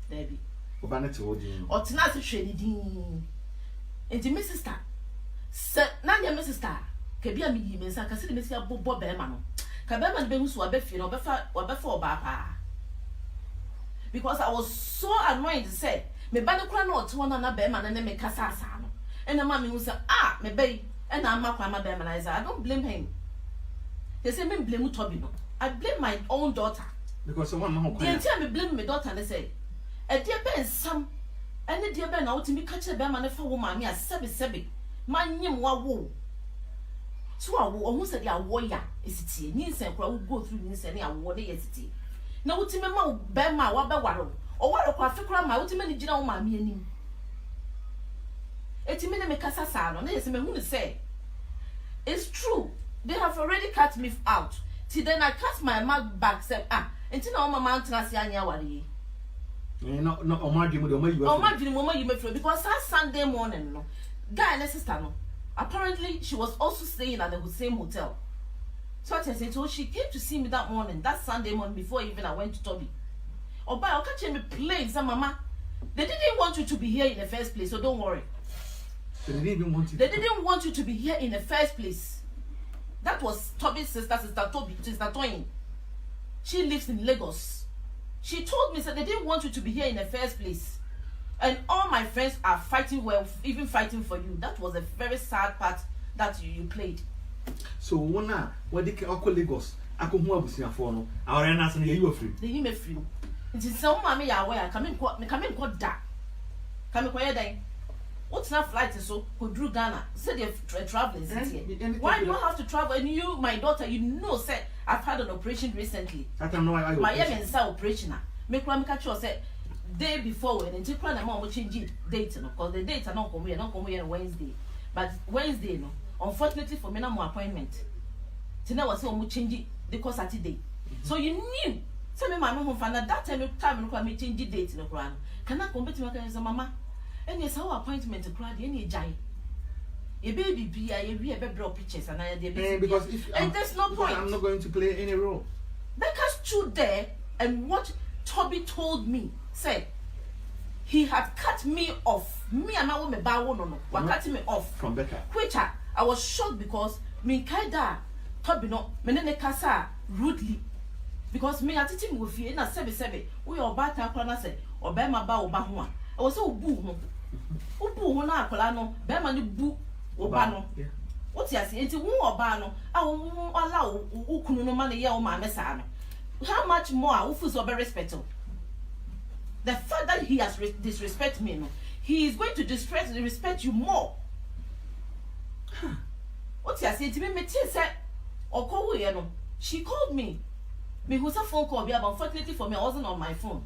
S3: Debbie.
S2: Obana to hold you.
S3: Or tonight shady din. And to Mrs. Star. Nanya Mrs. Star. Kabia me means I can see the Mr. Bob Berman. Kaberman Bemus were befi or before Bapa. Because I was so annoyed to say me ba no kra na oto na na be ma na me kasa asa no and the mommy who say me be and I'm ma kwa ma be ma na I don't blame him. They say me blame Toby no. I blame my own daughter
S2: because someone ma ho kwa.
S3: They me blame my daughter and they say e dia be nsam ene dia be na wotimi ka kire be ma na fa wo ma me a sebe ma nyim wa wo so awo ohun se dia wo ya esitie ni nsen kra wo go through ni nsen ni awo de yesitie na wotimi ma be ma wa be waro o waro kwa fikra ma wotimi ni gina wo ma me anim etimi ne me kasa sa no na yesi me hu say it's true they have already cut me out till then I cut my mouth back say enti na o mama antrase anya ware
S2: no o ma dwemu de o ma
S3: you me fro because that Sunday morning no guy and sister no apparently she was also staying at the same hotel. So I said, so she came to see me that morning, that Sunday morning, before even I went to Toby. Oh, but I'll catch me plain, say, Mama, they didn't want you to be here in the first place, so don't worry.
S2: So they didn't want you.
S3: They didn't want you to be here in the first place. That was Toby's sister Toby, sister Toyin. She lives in Lagos. She told me, said they didn't want you to be here in the first place. And all my friends are fighting well, even fighting for you. That was a very sad part that you played.
S2: So what the Lagos? I come home with your phone. Our answer you were free.
S3: The email free. It is some mammy aware. Come in, that. Come in, quiet day. What's not flight so? Who drew Ghana? Said you're traveling. Why do I have to travel? And you, my daughter, you know, said I've had an operation recently.
S2: I don't know why.
S3: My operation. Make one catch you said day before when until my mom will change date, because the dates are not coming on Wednesday. But Wednesday, no. Unfortunately for me, no more appointment. Tina was so much changing the course Saturday. So you knew. So my mom found that time no come me change the date in the Quran. Can I come to my mama? And yes, our appointment to cry any jai. A baby be a better pictures and I did
S2: because
S3: and there's no point.
S2: I'm not going to play any role.
S3: Becca stood there and what Toby told me said he had cut me off. Me and my woman no. Cutting me off
S2: from Becca.
S3: Which I was shocked because me kaida Toby no menene kasa rudely. Because me atiti me with you na sebe we obata akwa na say obema ba oba ho a. I was so boo ho. Ubu ho na akola no be ma ni bu oba no. What you say? Enti wo oba no a wo ala wo kunu no ma ne ye wo ma mesa no. How much more wo fu so be respect? The fact that he has disrespect me no, he is going to respect you more. What you say? Enti me say okowo ye no. She called me. Me who's a phone call, but unfortunately for me, I wasn't on my phone.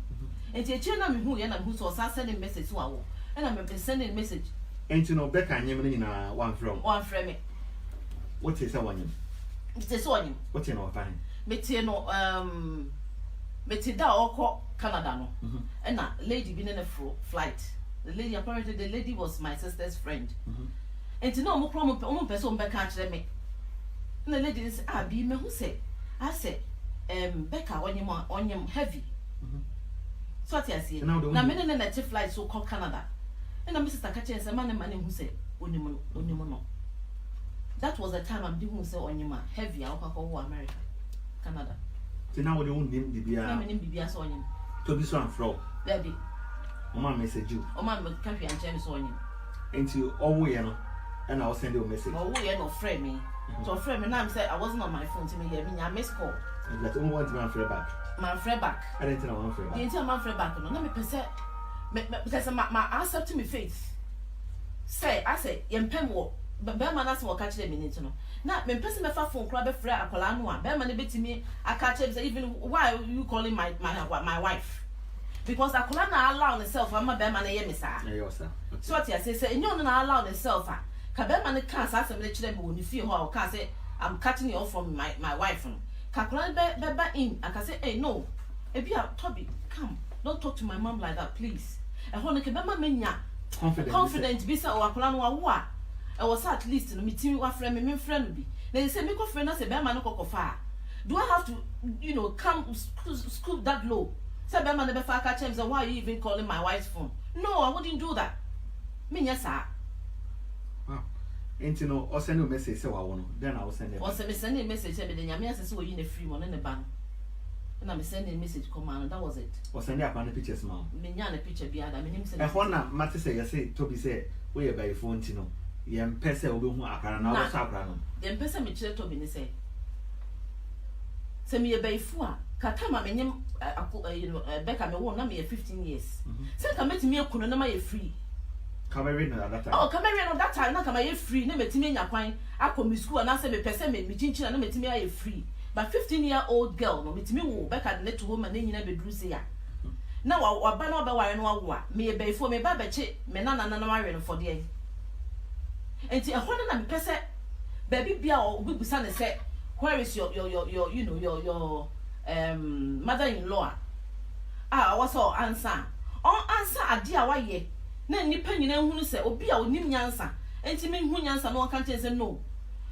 S3: And the children me who and who was sending message to our and I'm sending message.
S2: Ain't you know Becca and you one from
S3: me.
S2: What is that one?
S3: It's a son.
S2: What you know fine?
S3: Metino Metida or Canada no. And that lady been in a flight. The lady apparently the lady was my sister's friend. And to know more person Becca me. And the lady is be me who say I said Becca on your heavy. So what I see. Now many in a flight so called Canada. And I'm Mr. Catcher and man who said Unimono. That was the time I'm doing so on your heavy alcohol America. Canada.
S2: So now we don't name the beer.
S3: I'm in BBS on him.
S2: To be so and fro.
S3: Baby.
S2: Oma message you.
S3: Oma country and James on him.
S2: Into all we know. And I'll send you a message.
S3: Oh, we no friend me. So friend me now said I wasn't on my phone to me here. I missed call.
S2: But only want my friend back.
S3: My friend back.
S2: I didn't know my friend back.
S3: You tell my friend back. No, let me percent. Because my answer to me faith. Say, I say, Yempemo, but Berman asked what catch them in it. Now, when person me phone club a friend, I call Anua. Berman bit to me, I catch him. Even why you calling my wife? Because I could not allow myself. I'm a Berman a yemisa. So what I say, you don't allow yourself. Berman can't ask them let them when you feel how can't say I'm cutting you off from my wife. Kakulan beba in. I can say, hey, no. If you are Toby, come. Don't talk to my mom like that, please. And when I can remember menya confident, be so Akulan wa. I was at least in the meeting with friend, me friend be. They say, me friend, I say, Berman no far. Do I have to, come scoop that low? Say, Berman never catch him. So why are you even calling my wife's phone? No, I wouldn't do that. Me, yes, sir.
S2: Ain't you know, or send you a message, so I want then I'll send it.
S3: Or send a message, then Yamias is in a free one in the ban. And I'm sending a message command, that was it. Or send up on the pictures, ma'am. Minyana picture behind. I mean, him say, Hona, Matty say, I say, Toby say, we are by phone, Tino. Yam Pessa will be more apparent. Now, Sabrano. Then Pessa Mitchell Toby say, send me a bay four. Katama, Becca, me won't me 15 years. Say, come to me a kunama free. Come in at that time. Oh, come in at that time. Not come here free. Never to me in your point. I come to school and I say, me person me chinchilla, no me to me free. But 15-year-old girl, no me to me who back at the net woman in your bedroom say. Now, I ban over wire no one. Me a bay for me, baby, me nana marrying for the end. And to a hundred and person, baby, be our good son and say, where is your mother-in-law? Ah, what's all answer? All answer a dear why ye. Na nipa nyina hu no se obi a onim nyansa enti me hu nyansa no kan ten se no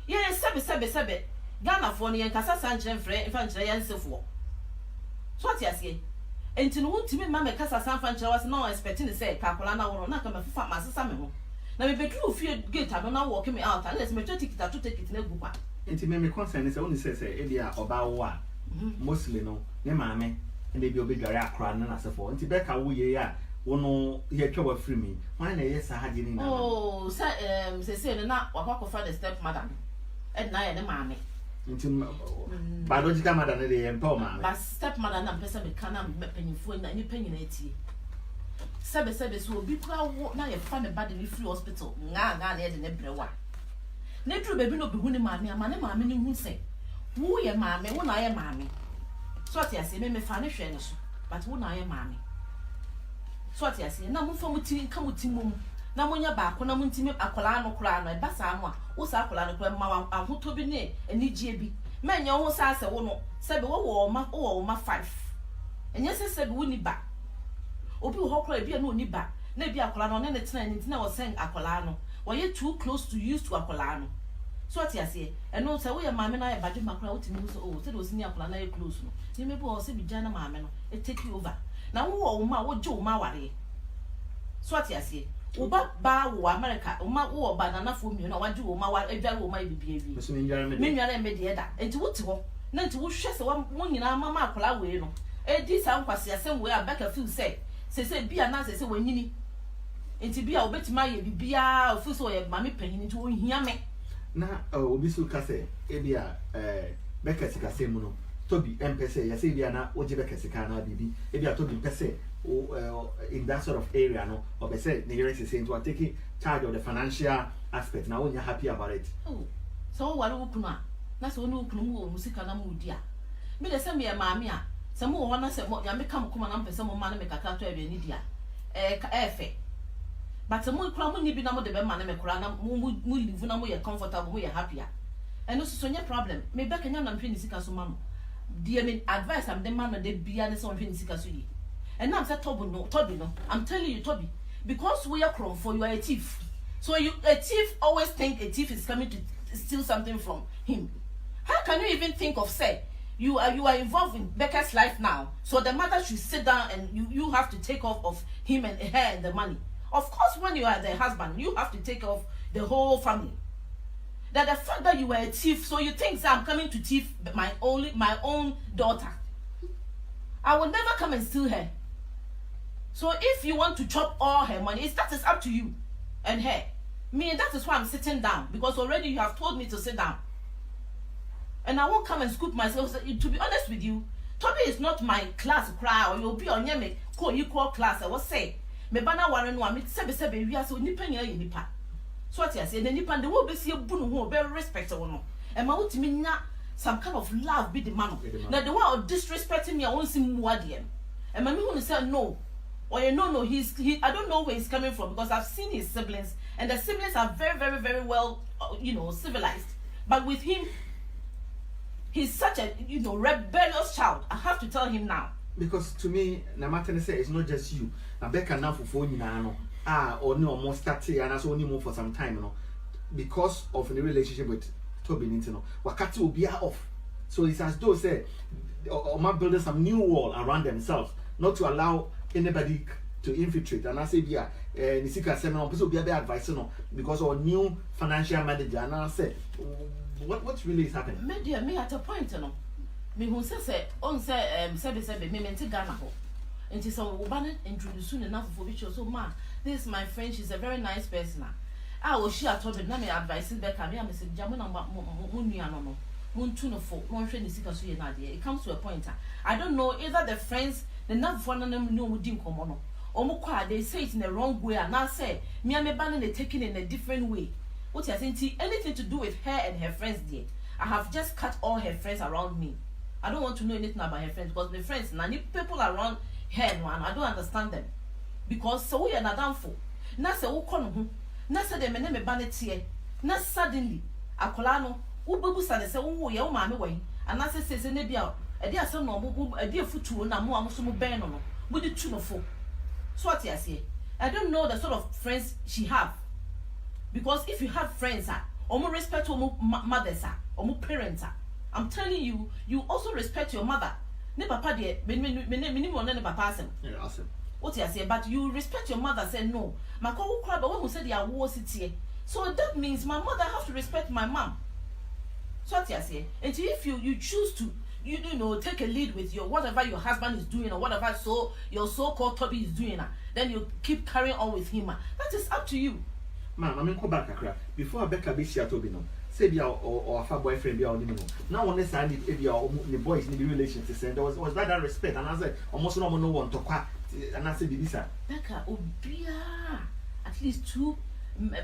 S3: ye sebe Ghana fo no yen kasa sankyere mfre fa nkyere yansefo so ati ase enti no ntimi ma me kasa san fa nkyere was no expecting say kakola na wo na ka me fufa masesa me ho na me bedru fie gate ado na walk me out and let me ticket to take it na gu kwa
S2: enti me concern is only say e dia oba wo a mostly no ne maame and be obi dware akra na asefo enti Becca wo ye ya wono ye twa free me why na yes hadi ni na
S3: oh say na wakwa for the step mother and na ye ne maame
S2: ntim biological mother na dey empower maame
S3: but step mother na pesa me kana panyinfo na ni panyina etie sebe so obi kura wo na ye fa me body ni free hospital nga na ye de ne brewa na duru baby no be hu ni maame ama ne maame ni hu se wo ye maame wo na ye maame so ati ase me fa ne hwe ne so but wo na ye maame so ati ase na mo fa muti ka muti mum na monya ba ko na muntimi akola no kura no e ba sa mo a wo sa akola no kura ma ahoto bi ne anigie bi menya wo sa ase wo no sebe wo ma 5 enye sebe wo ni ba obi wo kura bi na oni ba na bi akola no ne tena ni na was saying akola no we too close to used to akola no so ati ase eno say we maame na e badwe makora wotimi so oh say do sini akola na e close no ni me bo say bi jana maame no e take you over na wo ma wo je wo ma ware so ati ase wo ba wo America wo ma wo banana fo mi na waje wo ma ware edware wo ma bibia wi me nware me de da enti wote ho na enti wo hwe se wo nyina mama akola we no e di sa nkwase asem we Becca feel say bia na say wanyini enti bia obetima ye bibia ofu so ye mame panyin enti wo hia me
S2: na obi so ka say e bia Becca sika semu no Toby empese ya say bia na oje Becca sika na bibi e bia Toby pese in that sort of area no or say the parents say to take charge of the financial aspect now when you're happy about it.
S3: Oh so what wo kunu a na so no kunu mu musika na mu dia me de say me maame a se mo ho na se mo ya me kam kuma na mpese mo ma na me kaka to ebe ni dia efe but mo kura mo ni bi na mo de be ma na me kura na mo live na mo ye comfortable mo ye happy eno so nya problem me Becca nya na mphe ni sika so ma no dia me advice am de ma no de bia ne so mphe ni sika so yi and now I'm saying Toby no I'm telling you Toby because we are chrome for you are a thief so a thief always think a thief is coming to steal something from him. How can you even think of say you are involved in Becca's life now so the mother should sit down and you have to take off of him and her and the money. Of course when you are the husband you have to take off the whole family. That the fact that you were a thief so you think I'm coming to thief my own daughter. I will never come and steal her. So if you want to chop all her money, that is up to you and her. Me, that is why I'm sitting down because already you have told me to sit down. And I won't come and scoop myself. To be honest with you, Toby is not my class cry or you'll be on your equal class. I was say, me bana warren no me sebe we are so nipa nya ye nipa. So what you say, the nipa the will be see bunu who very respectable no. And my ultimate nya some kind of love be the man. Now the one of disrespecting me I won't see more them. And my who say no. Or you know, no, I don't know where he's coming from because I've seen his siblings, and the siblings are very, very, very well, civilized. But with him, he's such a, rebellious child. I have to tell him now.
S2: Because to me, Namatane say it's not just you. Now Becca now for phone no, or no more started and that's only more for some time, because of the relationship with Toby Nintendo. Wakati will be off. So it's as though say, or might building some new wall around themselves, not to allow anybody to infiltrate. And I say, yeah, Nisika Seminole, people be advice, because our new financial manager. And I say, what really is happening?
S3: Me at a point, me who says, on say, me mente Ghana ho. And she's so banner introduce enough for which so ma. This is my friend, she's a very nice person. I was she told me, let me advise Becca, me, I said, Jamon, Muniano. It comes to a point. I don't know either the friends, the enough one of them know within common. Or they say it in the wrong way, and I say, me and me banning they taking in a different way. What I think anything to do with her and her friends did. I have just cut all her friends around me. I don't want to know anything about her friends because my friends, now people around her, one, I don't understand them. Because so we are not done for. Now say, oh, come, now say, them and me bannet here. Now suddenly, Akolano. Ubu sa say wo ye wo maame wen anase sese ne bia e dia asem no mo e dia futuo na mo amoso mo ben no no mo di tu no fo so what you say I don't know the sort of friends she have because if you have friends omo respect omo mothers omo parents I'm telling you you also respect your mother ne papa de me mo ne papa asem
S2: yeah awesome
S3: what you say but you respect your mother say no makwa wo kra ba wo say dia wo sitie so that means my mother have to respect my mom. So what you say? And if you choose to take a lead with your whatever your husband is doing or whatever your so-called Toby is doing, then you keep carrying on with him. That is up to you.
S2: Ma'am, I mean come back before Becca be share Toby no. Say be or a boyfriend be or no. Now on this side the boys need relationships and there was that respect and I said almost no one to quite and I said Bisa.
S3: Becca obia at least two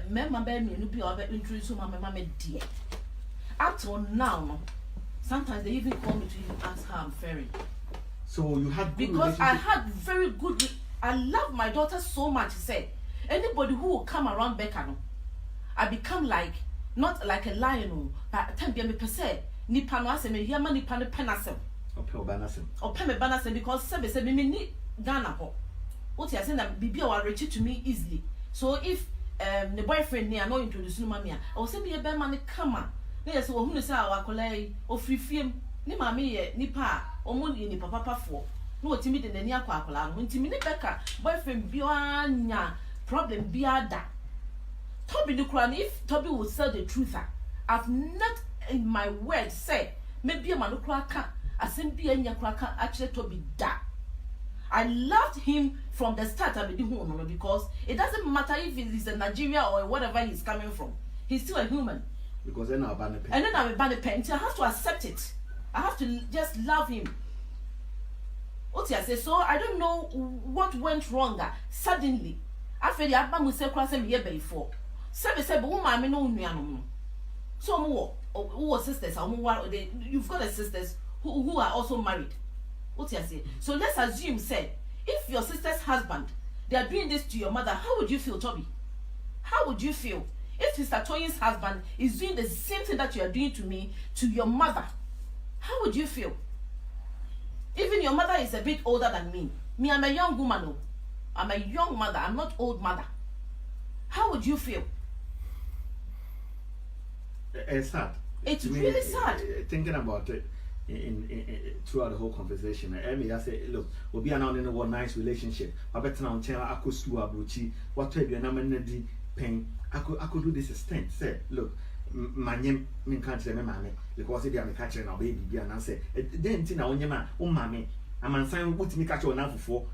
S3: member me no be over introduce my mama dear. Up till now, sometimes they even call me to even ask how I'm faring.
S2: So you had good
S3: because I had very good. I love my daughter so much. Said anybody who will come around Becca, I become like not like a lion, but time be me per se. Nipa no ase me yama nipa no penasem.
S2: Or pe banasem.
S3: Or pe me banasem because sebe me ni Ghana ho. what you are saying that Bibi will reach to me easily. So if the boyfriend near no introduce no mammy, I will say me a bear man come on. Yes, or who is our colleague or free film, ni mammy, ni pa, or money ni papa for. No timid in the near quackla, when Timmy Becca, boyfriend beyond problem beyond that. Toby the crown, if Toby would say the truth, I've not in my word said, maybe a man cracker, a simple and your cracker actually Toby that. I loved him from the start of the home because it doesn't matter if he's in Nigeria or whatever he's coming from. He's still a human.
S2: Because then I'll ban the pen.
S3: And then I'm a banner pen. I have to accept it. I have to just love him. Otia says, so I don't know what went wrong. Suddenly, after the Abba Musa cross him here before. Sabe said, but woman, no. So more, who are sisters, you've got sisters who are also married. Otia say. So let's assume, say, if your sister's husband, they are doing this to your mother, how would you feel, Toby? How would you feel? If Mr. Toyin's husband is doing the same thing that you are doing to me, to your mother, how would you feel? Even your mother is a bit older than me. Me, I'm a young woman. Oh. I'm a young mother. I'm not old mother. How would you feel?
S2: It's sad.
S3: It's really sad.
S2: Thinking about it throughout the whole conversation, I say, look, we'll be announcing a one nice relationship. I bet now I could stew abruchi. What to be an amended pain? I could do this extent. Say, look, my name can't say mammy because they are catching our baby. And I say, then Tina on your man, oh mammy, I'm unsigned what me catch on now for.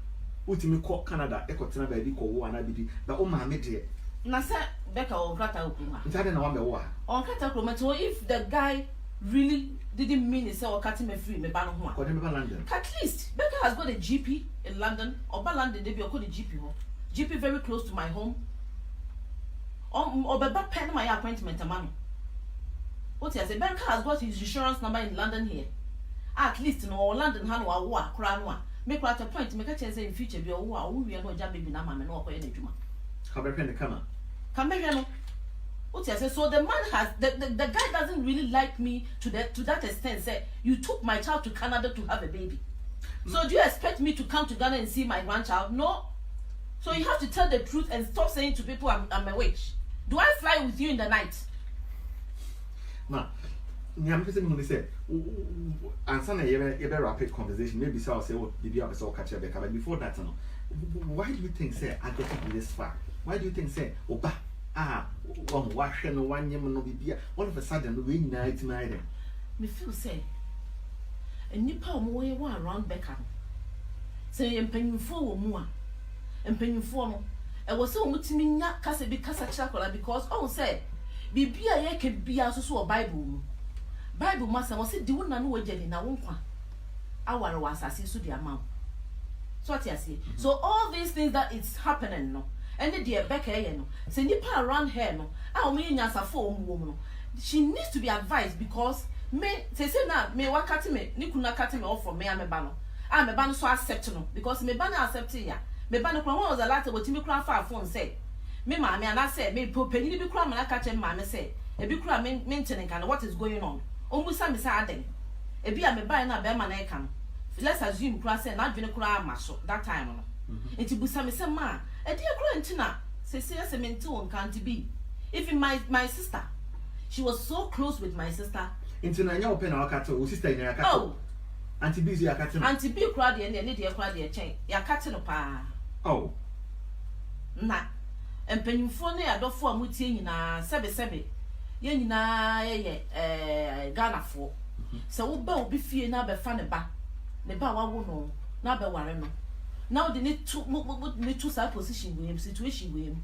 S2: What me call Canada, Echo Tina baby call one I be, but oh mammy dear.
S3: Nasa Becca or Grata Okuma.
S2: I don't know what.
S3: On Grata Okuma, so if the guy really didn't mean it, so cutting me free, me ban one.
S2: London.
S3: At least Becca has got a GP in London, or London, they be called a GP home. GP very close to my home. Or Baba pen my appointment, a man. What I say, Becca has got his insurance number in London here. At least in all London, Hanwa, Wa, Crown. Make right a point, make a chance in future, be a war, we are not jabbing in a man or any juma.
S2: How about the camera?
S3: Come what I say, so the man has the guy doesn't really like me to that extent. Say you took my child to Canada to have a baby. So do you expect me to come to Ghana and see my grandchild? No. So you have to tell the truth and stop saying to people I'm a witch. Do I fly with you in the night?
S2: Now, I'm just going to say, and some a rapid conversation. Maybe so I'll say, oh, did you have a soul catcher Becca? But before that, why do you think, say, I got to be this far? Why do you think, say, oh, bah, wash and 1 year no be all of a sudden we night night?
S3: Me feel say, and Nipa more around Becca. Say, and penny for more, and penny for no. I was so much me not cast because of chocolate because all say, be a can be also a Bible. Bible master was it doing no way in a won't. Our was I see so the amount. So what I see. So all these things that it's happening no. And the dear Becca, you know, say Nipa around her no. I mean as a form woman. She needs to be advised because me say now me wa cut me, Nikuna cut me off from me I'm a banner. I'm a banner so accept no because me banner accept ya. Me ban no was a lot what me cry for phone say. Me mammy and I said, me penny be cram and I catch him, mammy say, a big cram maintaining kind of what is going on. Almost some is adding. A be a me buying a bear man I can. Let's assume class and not been a cry muscle that time. It will be some man, a dear grandchina, says a mental and can't be. Even my sister, she was so close with my sister. Into a young pen or cattle, sister in a cattle. Auntie busy a cattle. Auntie be crowd and the lady a crowd a chain. Ya catching a pa. Oh. Nah. And pennyfone a dot for mutin in a sebe. Yen Ghana for. So bow be fear now be funny ba. The bow won't know, now be warren. Now they need two side position with him, situation with him.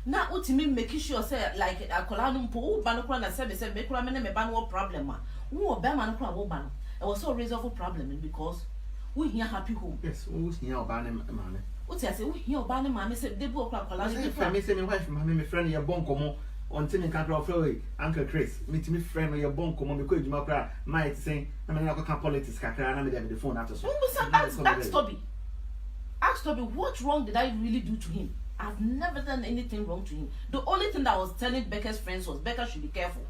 S3: Now what you mean making sure say like a colanum pool, banocran and sebe, make ramen and a ban problem. Who a bearman crowd will ban. It was so resolve problem because we hear happy home. Yes, who's here banning money. What I say, we hear banning mammy said they book a collagen. Me say my wife, my friend, your boncomo on Timmy Cantor Flowy, Uncle Chris, meet me friend or your boncomo because you might say, I'm not going to politics, and I'm the phone after so. Ask Toby. Ask Toby, what wrong did I really do to him? I've never done anything wrong to him. The only thing that I was telling Becca's friends was Becca should be careful.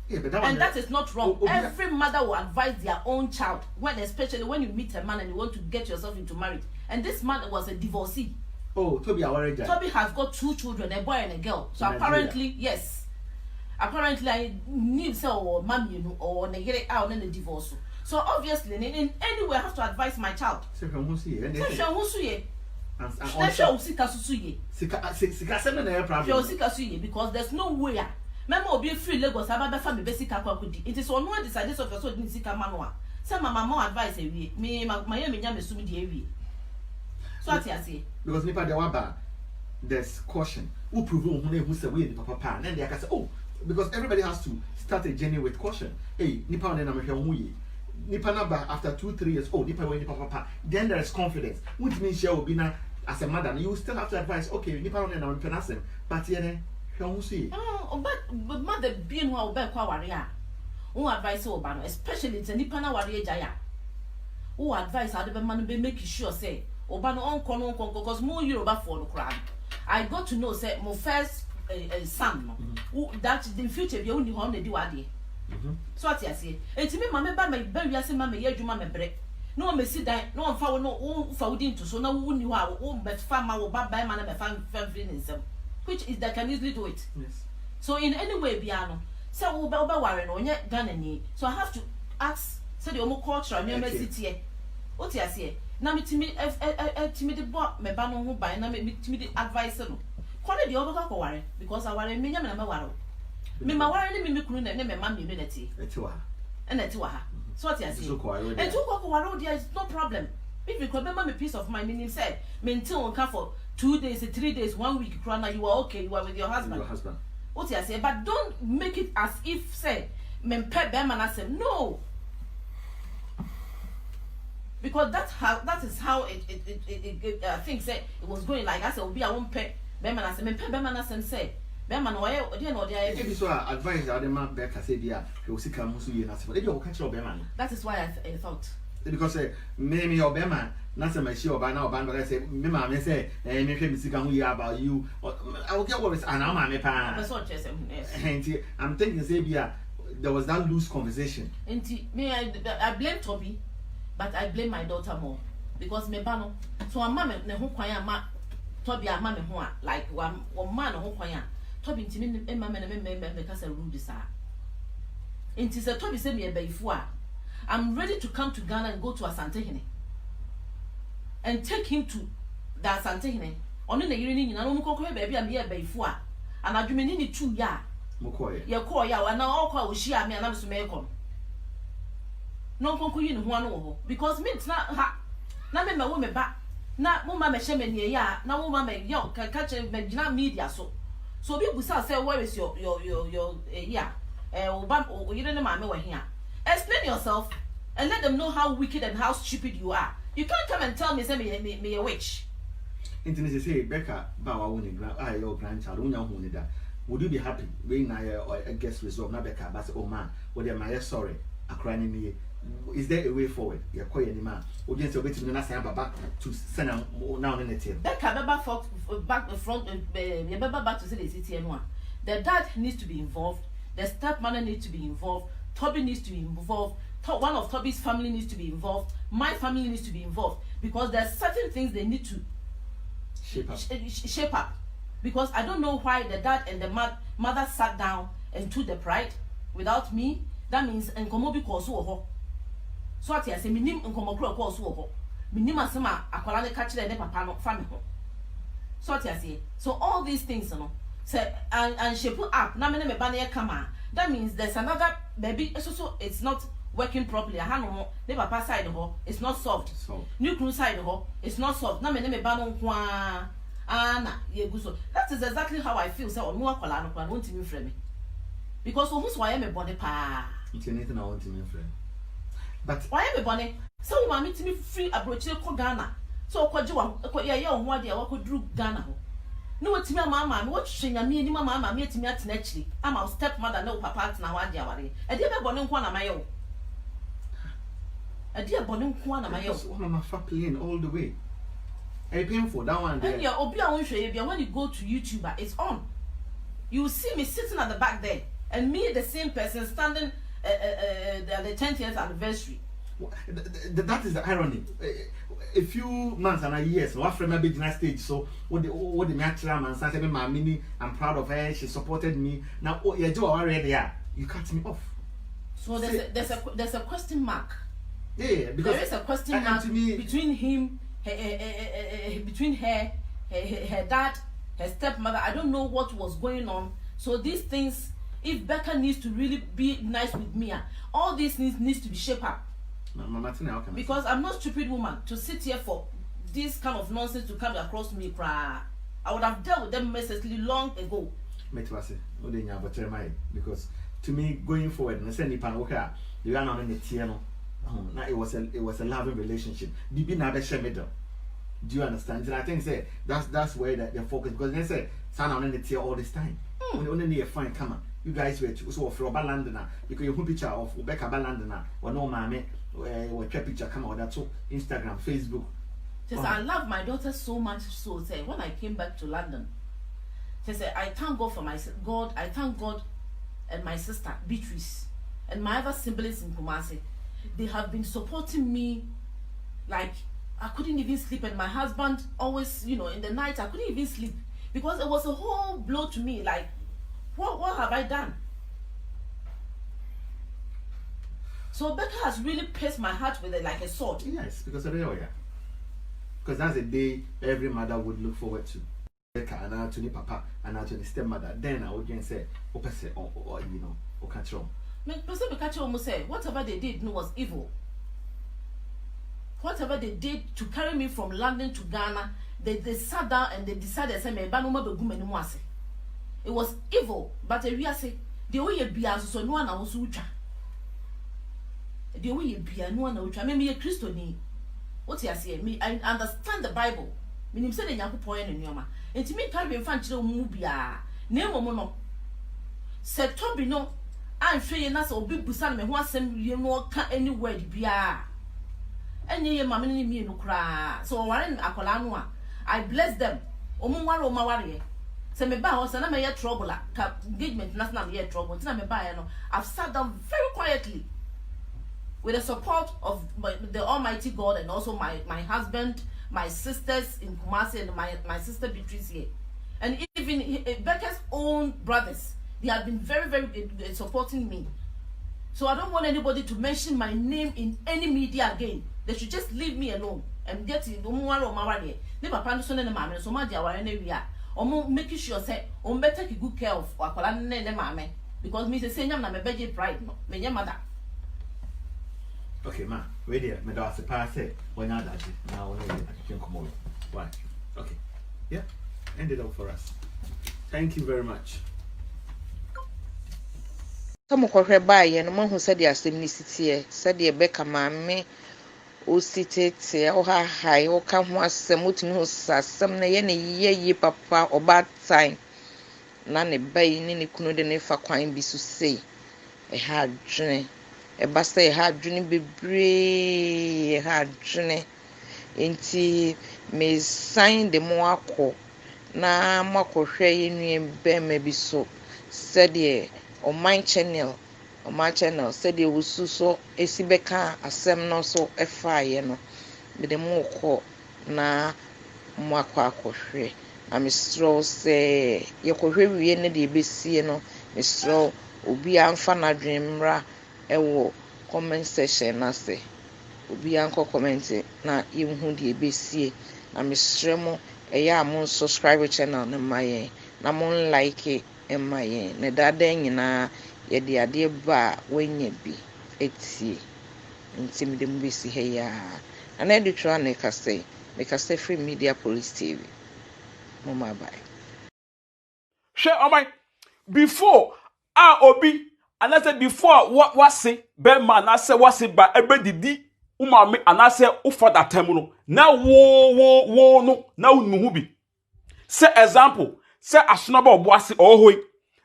S2: Yeah, but
S3: and that is not wrong. Every mother will advise their own child, especially when you meet a man and you want to get yourself into marriage. And this man was a divorcee.
S2: Oh, Toby
S3: has got 2 children, a boy and a girl. So apparently, yes. Apparently, I knew so or mommy or negate out in the divorce. So obviously, in any way, I have to advise my child. Because there's no way. Memo will be free Lagos, about family basic aquacudi. It is on one decided of your so didn't see Kamanoa. Some mamma advice me, my yam is sumi. So I say,
S2: because Nipa de Waba, there's caution. Who prove who say we papa, and then they can say, oh, because everybody has to start a journey with caution. Hey, Nipa and then I'm here. Nipa number after 2-3 years, oh, Nipa when Nipa papa, then there is confidence. Which means she will be now as a mother, you still have to advise, okay, Nipa and then I'm penasem, but yeah.
S3: Oh, but mother being who be kwa warrior. Who advise Obano, especially the Nipana warrior jaya. Who advise how the man be making sure say Obano on kono because more Yoruba for the crowd. I got to know say my first son who that in future be only home they do adi. So what I say, and to me, mamma by my baby, I say, mamma, yeah, you mamma break. No one may sit down, no one found no found into so no one knew how but farmer or bad by man and found feelings. Which is that can easily do it.
S2: Yes.
S3: So in any way, Biano. So we be worrying on yet Ghana. So I have to ask. So the homo culture and your city. What you say? Now me timid bought me ban who buy na me timid advice. Call it the overcock worry because I worry me and my worry. Me my worry me kunu and me mammy unity. And that's why. So what you say? And to walk around there is no problem. If you could remember me peace of mind, meaning said, maintain on car for 2 days, 3 days, 1 week, Krana, you are okay, you are with your husband. What I say, but don't make it as if say, men pet Beman I said, no. Because that is how I think say it was going like I said, be I won't pet Beman I said, men pet Beman I said, Beman, why you know they
S2: if you advise the man Becca said, yeah, he will see Kamusu and ask for you catch your Beman.
S3: That is why I thought.
S2: Because maybe your Beman. Not so much sure by now, but I say, Mima, say, and make him see about you. I will get what is an arm, I'm thinking, Zabia, there was that loose conversation. And
S3: me, I blame Toby, but I blame my daughter more because me bano. So a mamma, ne who quaya ma Toby, a mamma who like one man who quaya Toby to me, and mamma and member because I rule this. And tis a Toby send me a bayfua. I'm ready to come to Ghana and go to Asantehene. And take him to that Santehene. Only the evening, I don't go baby and be a bayfua. And I do mean 2 years. Your call ya, and now all call she and me and I'm to make on. No conclusion one over because means not ha. Now, my woman back. Not Mumma Shemen ya, now woman may young can catch a media so. So people say, where is your yeah? Or you don't know my way here. Explain yourself and let them know how wicked and how stupid you are. You can't come and tell me, say me a witch.
S2: Intimacy say, Becca, Bawa winning, your grandchild, would you be happy when I guess resolve, not Becca, but oh man, what am I sorry? A crying me. Is there a way forward? You're quite any man. Would you wait to back to send now in the team?
S3: Becca, back the front, back to the city and one. The dad needs to be involved, the stepmother needs to be involved, Toby needs to be involved. One of Toby's family needs to be involved. My family needs to be involved because there are certain things they need to shape up. Because I don't know why the dad and the mother sat down and took the pride without me. That means Nkomobi kosu so what I say, minim Nkomokro kosu minim asema akwala ne catch the papa no family. So what I say. So all these things, you know, say and shape up. Na me bana kama. That means there's another baby. So it's not working properly. I know the papa side it's not solved. New crew side it's not solved. Na me ba no kwa ana ye guso. That is exactly how I feel. So on mo akwala no kwa won't me frame me. Because almost why am a body pa.
S2: It's anything I want to me frame. But
S3: why am a bonnet? So ma meet me free approach ko Ghana. So ko jiwa ko ya ho ade a wako dru Ghana ho. No what me mama me what hwenya me ni mama me atimi atena akiri. Am our stepmother no papa atena ho ade aware. E dey be bone nko na maye o. E dey bone nko na maye o.
S2: One of my playing all the way. I painful that one there.
S3: And yeah, obi a won hwe when you go to YouTube it's on. You see me sitting at the back there. and me the same person standing the 10th years anniversary.
S2: That is the irony. A few months and a year, so after my big stage, so what the natural man said, my mini, I'm proud of her, she supported me. Now, oh, you do already, you cut me off.
S3: So there's a question mark.
S2: Yeah, because
S3: there is a question mark between him, between her dad, her stepmother. I don't know what was going on. So these things, if Becca needs to really be nice with me, all these needs to be shaped up. Because I'm not a stupid woman to sit here for this kind of nonsense to come across me. I would have dealt with them mercilessly long ago.
S2: Because to me, going forward, you are not in the tiano. It was a loving relationship. Do you understand? And I think that's where the focus, because they say son on the tier all this time. When only need a fine camera. You guys were so for Balandana because you put picture of Becca Balandana or no mammy or picture come out that's Instagram, Facebook.
S3: Just I love my daughter so much, so say when I came back to London, she said I thank God for my God, I thank God and my sister Beatrice and my other siblings in Kumasi. They have been supporting me like I couldn't even sleep, and my husband always, in the night I couldn't even sleep because it was a whole blow to me. Like, what have I done? So Becca has really pierced my heart with it like a sword.
S2: Yes, because of the area. Because that's a day every mother would look forward to. Becca and now to the papa and now to the stepmother. Then I would just say, or catch on.
S3: Whatever they did was evil. Whatever they did to carry me from London to Ghana, they sat down and they decided to it was evil, but we say the way you be so no one else ucha. The way you be no one ucha. Maybe a Christian. What you say? Me, I understand the Bible. Meaning say the yaku point in yoma. And to me, carry fan children mubia. Name mono. Said Toby no. I'm feeling us or big busan me who send you more any word bia. And ye mamma me no cry. So Warren Akolanwa, I bless them. Omumaro Mawari. Say me bow, and I'm a trouble. Engagement, not now yet trouble. I've sat down very quietly with the support of the Almighty God and also my husband, my sisters in Kumasi, and my sister Beatrice here. And even Becca's own brothers, they have been very, very good supporting me. So I don't want anybody to mention my name in any media again. They should just leave me alone and get it. Never Panderson and Mamma, so much our area. Or making sure say, better take good care of Wakola and Mamma. Because Mrs. Senior, I'm a veggie pride, no, my mother.
S2: Okay, ma, ready, my daughter pass it. When I now I can come over. Why? Okay. Yeah, end it up for us. Thank you very much.
S1: Some of her by and one who said the assembly said the Becca mammy. O seated, or high, or come was some some ye papa or bad time. None bay any couldn't for quine be to say. A hard journey. A basta a hard journey be brave, a hard journey. Inti may sign the more call. Na mako shay in bear maybe so. Said ye, or my channel. On my channel said you was so a sibeka asem no so a fire no with the more call na mwakwa hwe. I'm straw say you could we any de be no Mr. Obi amfa na dreamra ewo comment section na say Obi anko comment na yemhu de be sie na Mr. mo eya amon subscribe channel na my na mon like e my na dada nyina ye de ade ba wanya bi etie ntim de mbisi he ya ana de twa na ka say free media police tv mama bye
S4: share on my before obi and I said before what say Belman I said what say ba ebe didi umame and I said for that time no na wo no na unu bi say example say asonoba oboase ohoi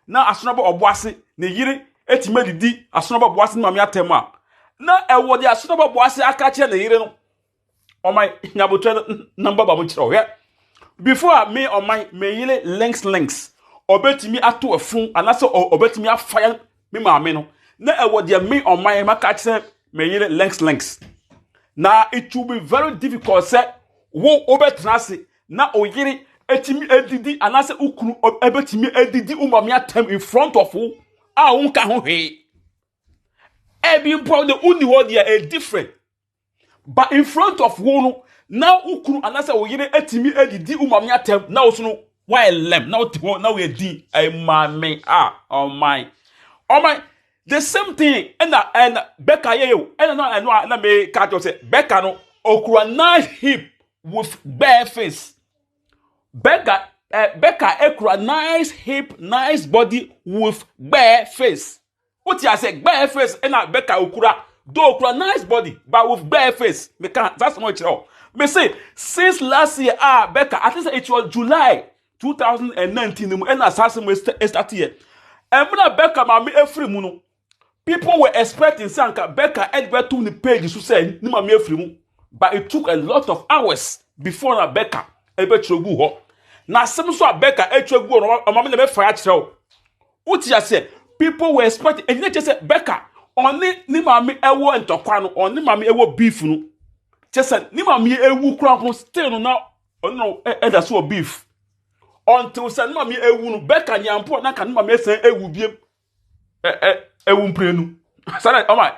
S4: na asonoba oboase ne yiri etime didi asonoba oboase mame atem a na ewo de asonoba oboase aka che ne yiri no on my nyabotre number ba mo kire o before me on my me yile links obetimi ato efun anase obetimi afire me maame no na ewo de me on my maka kire me yire links na it will be very difficult say wo obetrase na oyire etimi edidi anase ukunu ebetimi edidi umame atem in front of you a wonka ho hwe every problem uni ho dia a different but in front of you now ukunu anase oyire etimi edidi umame atem na osuno why lem now we di mame oh my the same thing and Becca you and no me catch you say Becca no okura nice hip with bare face Becca ekura nice hip nice body with bare face what you say bare face and Becca okura do okura nice body but with bare face me can that's much all me say since last year Becca I think it was July 2019 and assassin we start here and when Becca mama every muno people were expecting Sanka Becca Edward to the page to say ni mama every mu but it took a lot of hours before na Becca ebe chogu ho na sem so Becca chogu no mama na be fire kire what you say people were expecting and they say Becca oni ni mama ewo ntokwa no oni mama ewo beef no chese ni mama ewu kura still no na no eda so beef until say ni mama ewu no Becca nyampo na ka ni mama esen ewu biem ewu mprenu sana oh my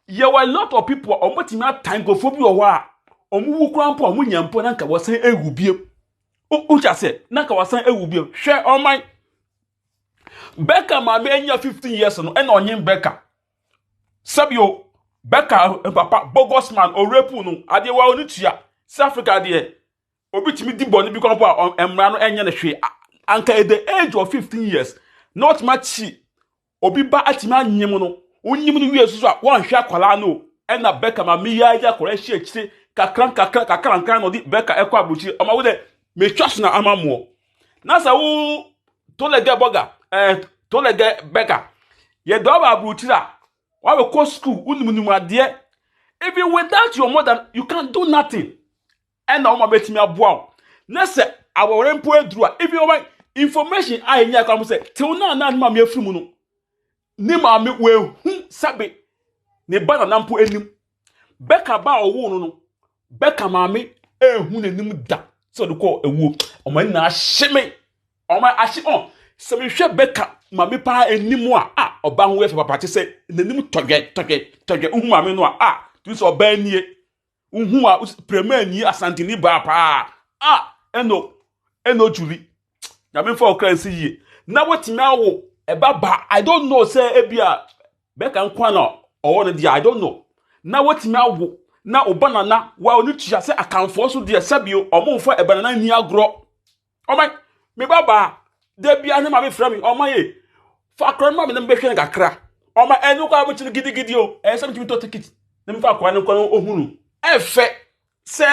S4: there were a lot of people omotimi atan go phobia o wa omuwu krampo omunyampo na nka wosan ewu biem o ja se na nka wosan ewu biem hwe oh my Becca ma me anya 15 years no e na onyin Becca sabio Becca papa bogus man o rape no ade wa onu tua South Africa de obitimi di boni bi krampo emra no enye ne hwe anka at the age of 15 years not much obi ba atima anyim no onyim no wie so a won hwe akwala no e na Becca ma me ya ja kora hye akire kakran no di Becca ekwa abuchi o ma wo de me twaso na amamo na sa wo to lege boga to lege Becca ye do ba abuchi a wa we go school unum ade even without your mother you can't do nothing and na o ma betimi aboa na se awore mpo aduru a even o information I nya kwa mo se till na ma me afiri mu no ni maame we hu sabe ne bana nampo enim Becca ba owo no Becca maame ehu nanim da so de ko ewu o ma na ahye o ma ahye on se me hwe Becca maame pa enim a oba ho we fe papa che se nanim togye hu maame no tu so oba nie hu a premier ni asantini ba pa eno juli na me for okransi yi na wotimi awo Ebaba, I don't know, say Ebia Becca and Kwana or the I don't know. Now what now na obanana wa onu tia say account for so de sabio o mo for e banana ni agro. O my me baba de bia na ma be fra me o my e fa kro ma me na be hwe kakra. O my enu kwa bo chi gidi o e say me to ticket. Na me fa kwa ne kwa ohunu. E fe se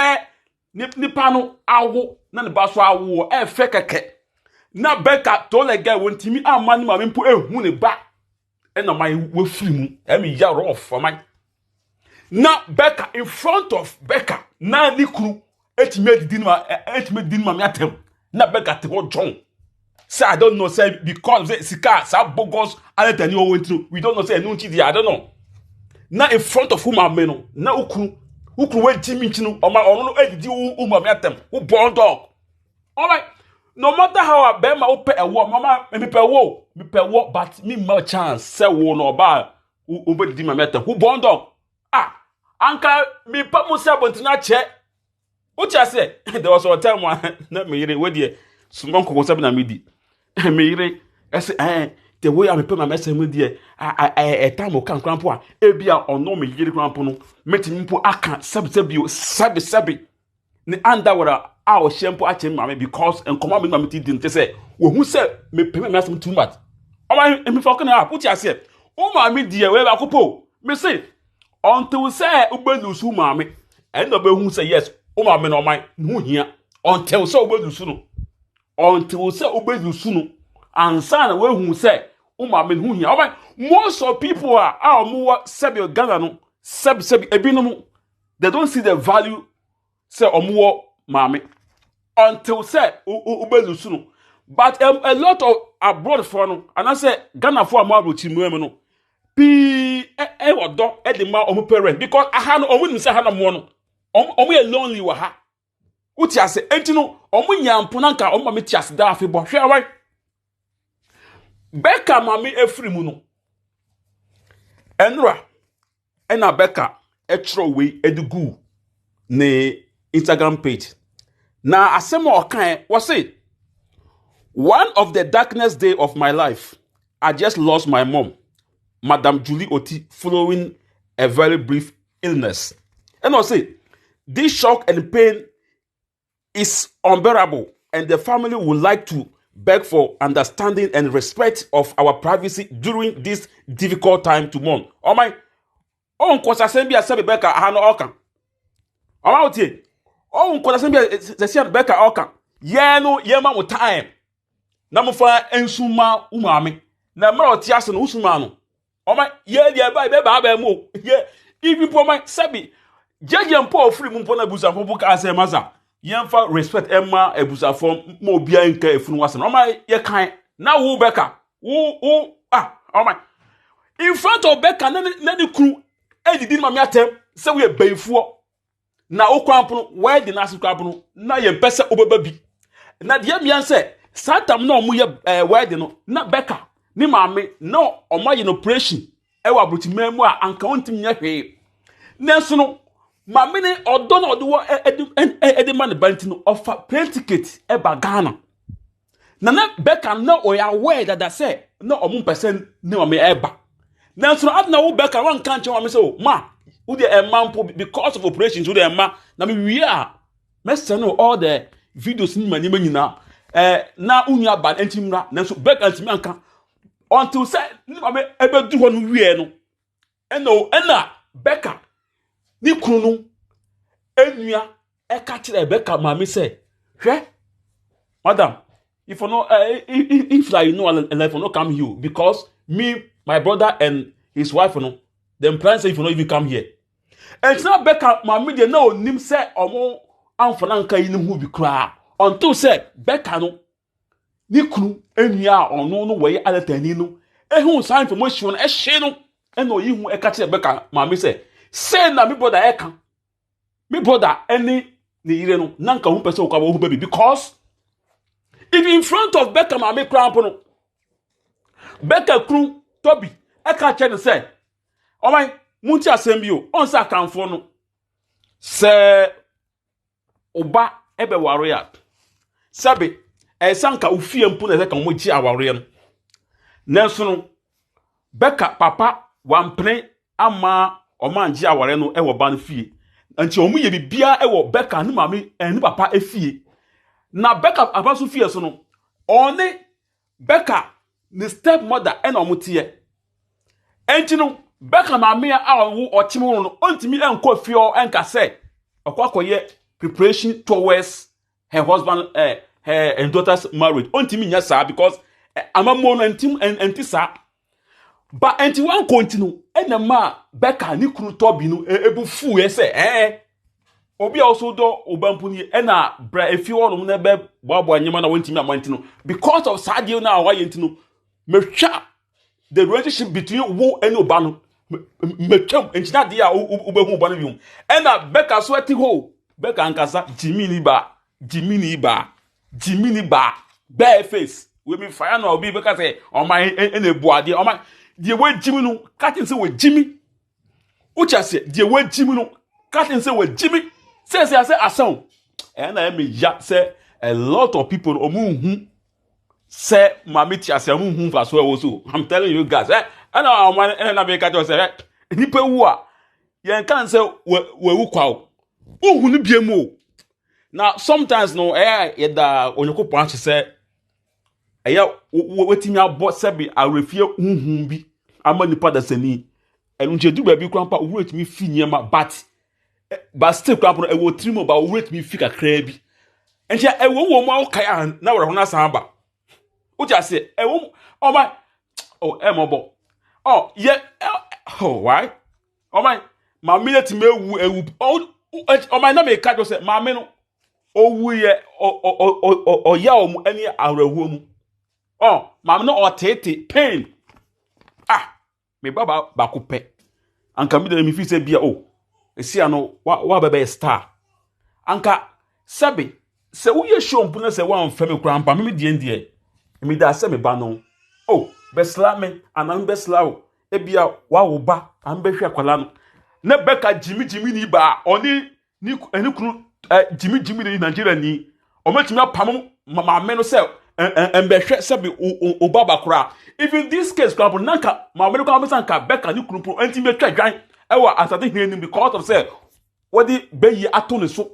S4: nipa no awo na ne ba so awo e fe keke. Na Becca to le guy wontimi amani ma me mpo ehu ne ba. E na my we free mu. E me ya rough for my. Na Becca in front of Becca na ni kru etime dinma me atem na Becca te ho John say I don't know say because say sika sa bogus aletani o went through we don't know say no nchi I don't know na in front of whom am no na ukru we timi nchi no o ma ono no edidi umma me atem wo born dog all right no matter how a bema ope ewo mama me pe wo but me ma chance say wo no ba wo be didi ma me atem wo born dog anka mi pa musa bontina che ucha say there was a time na me yire we de sumon kokon sabi na me di me yire ese the way am pe ma message me di time o kan krampo a e bia ono me yire krampo no metimi mpo aka sabi ni anda wora a o shempo a chem ma me because enkoma me ma me ti di say wo hu say me pe me message too much o ma me foko na ucha say o ma me di we ba kopo me say until say ubelusu maame and no be hu say yes o maame no man hu hia until say ubelusu no until say ubelusu no ansa na we hu say o maame hu hia o most of people are more sebi Ghana no sebi ebinom they don't see the value say omo maame until say ubelusu no But a lot of abroad for no, and I say Ghana for a marble team, no. P or dog at the mouth of parent because I had no wouldn't say Hannah Mono. Only a lonely waha. What ya say, Entino, only yam punanka, on my mitias daffy, but share right. Becca, mammy, a free muno. Enra, ena Becca, a throwaway, a do ne Instagram page. Now, a similar kind was it. One of the darkest day of my life, I just lost my mom, Madame Julie Oti, following a very brief illness. And I say, this shock and pain is unbearable, and the family would like to beg for understanding and respect of our privacy during this difficult time to mourn. Oh my, oh, because I send me a seven Becca, I know Okan. I'm out here. Oh, because I send me a Becca Okan. Yeah, no, yeah, man, with time. Namufa ensuma umami. Na mara otiaso no usuma no. O my ye dia ba be ba mo. Ye if you po my sabi. Jeje mpo free mpo na busa mpo ka ase maza. Yemfa respect emma ebusa form mo bia nka efunu wase. O my ye kan na wo Becca. Wo o my. In front of Becca na ni kru edidi ma me atem se we baifuo. Na okwanpo no we di na asukwanpo no na ye pese obeba bi. Na dia mian se Satam no mu ye wedding no na Becca ni maame no omaye no operation e wa brutima mu a anka wontim nya hwe nenso no maame ne odo na odo edi man banti no offer plane ticket e ba Ghana na Becca no o ya aware that say no omu person ni maame e ba nenso no adna wo Becca wan kan che maame so ma wo de emampo because of operations wo de emma na me wi a mess no all the videos ni mani nyina na unya ban entimra nanso Becca antimi anka until say ni mame ebedu ho no wie no ena Becca ni kunu no enua e ka kire Becca mame say hwe madam if you know if you know life no come here because me my brother and his wife no them plan say if you know if you come here and now Becca mame dey na onim say omo amfana nka yi ni hu bi kra until say Becca no ni kunu enua ono no we alatani no ehun sign information e hye no e no yi hu e ka kire Becca maami say na me brother e kan me brother any ni ire no na nka hu pese okwa wo baby because if in front of Becca maami cramp no Becca kru Toby e ka kire say o man munti asem bi o on sa kanfo no say oba ebe waro ya sabe sanka ufie mpu na seka mo gi aware no nanso no Becca papa wampene ama omangi aware no e wo ba no fie anti omu ye bibia e wo Becca ne mame ni papa efie na Becca abaso fie so no one Becca ni step mother e na omotie enti no Becca mame a wo ochimo no ontimi enko fie o enka se okwakoye preparation towards her husband her and daughter's marriage ontimi nya sa because amamo no enti sa but enti wan continue enema Becca ni kunu Tobi no ebufu say obi also do obampu ni na bra efi wonu na be boabo anyema na wontimi amanti no because of sadio na wa yenti no mehwa the relationship between wo and oba no metwam enti na dia obehu oba no bi na Becca so ati ho Becca ankasa Jimini ba bare face we me fire no obi Becca say o man na buade o man die we Jimmy no katin say we Jimmy ucha say die we Jimmy no katin say we Jimmy say asan na me ya say a lot of people omu say mama tia say omu fa so also I'm telling you guys and o man na me ka just say nipa wu a yen kan say we wu kwa o ohunu biemu now sometimes no da onyoko branch say wetimi abo sebi arefie hunhun bi ama nipa da sani enu jedu ba bi krampa wetimi fi nyema but still krampa e wo trimo ba wetimi fi kakra bi enti e wo mo akai na wore hona san ba o ja se e wo o my mobo why o my ma minute me ewu o my na me ka jo say ma me no owuye o ya omu ani awrawo mu oh mam no otete pain me baba bakope anka mi de mi fi se bia esi ano wa baba star anka sabe se uye show mpu na se wa mfame kura mpa me die ndie mi da se me ba no besla me anan besla o ebia wa wo ba an behwe akwala no na Becca jimi ni ba oni ni eni kunu jimi ni Nigeria ni o metimi apam ma me no se embehwe se be o baba kura even this case kura nanka ma me no kwa mesanka Becca ni kunu pro enti metwa dwan e wa asade hini because of say what the beyi ato ne so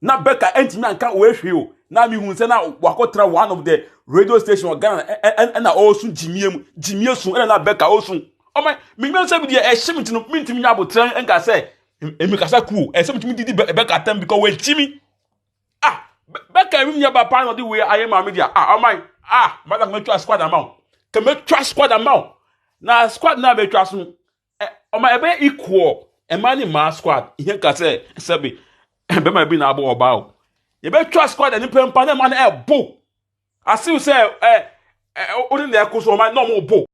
S4: na Becca enti anka we hwe o na mi hu se na wakotra one of the radio station of Ghana na also jimie su na Becca osu oh my me say be there shimiti no mintimi nya abotran enka say emi kasa cool say mintimi didi Becca tem because we chimi Becca emi nya ba pa no the way aye ma media oh my madam me twa squad amount ke me twa squad amount na squad na be twa so oh my ebe equal e ma ni ma squad ihe ka say be ma bi na abo oba o ye be twa squad ani pempa na ma na bo asiu say odi na ekoso ma no mo bo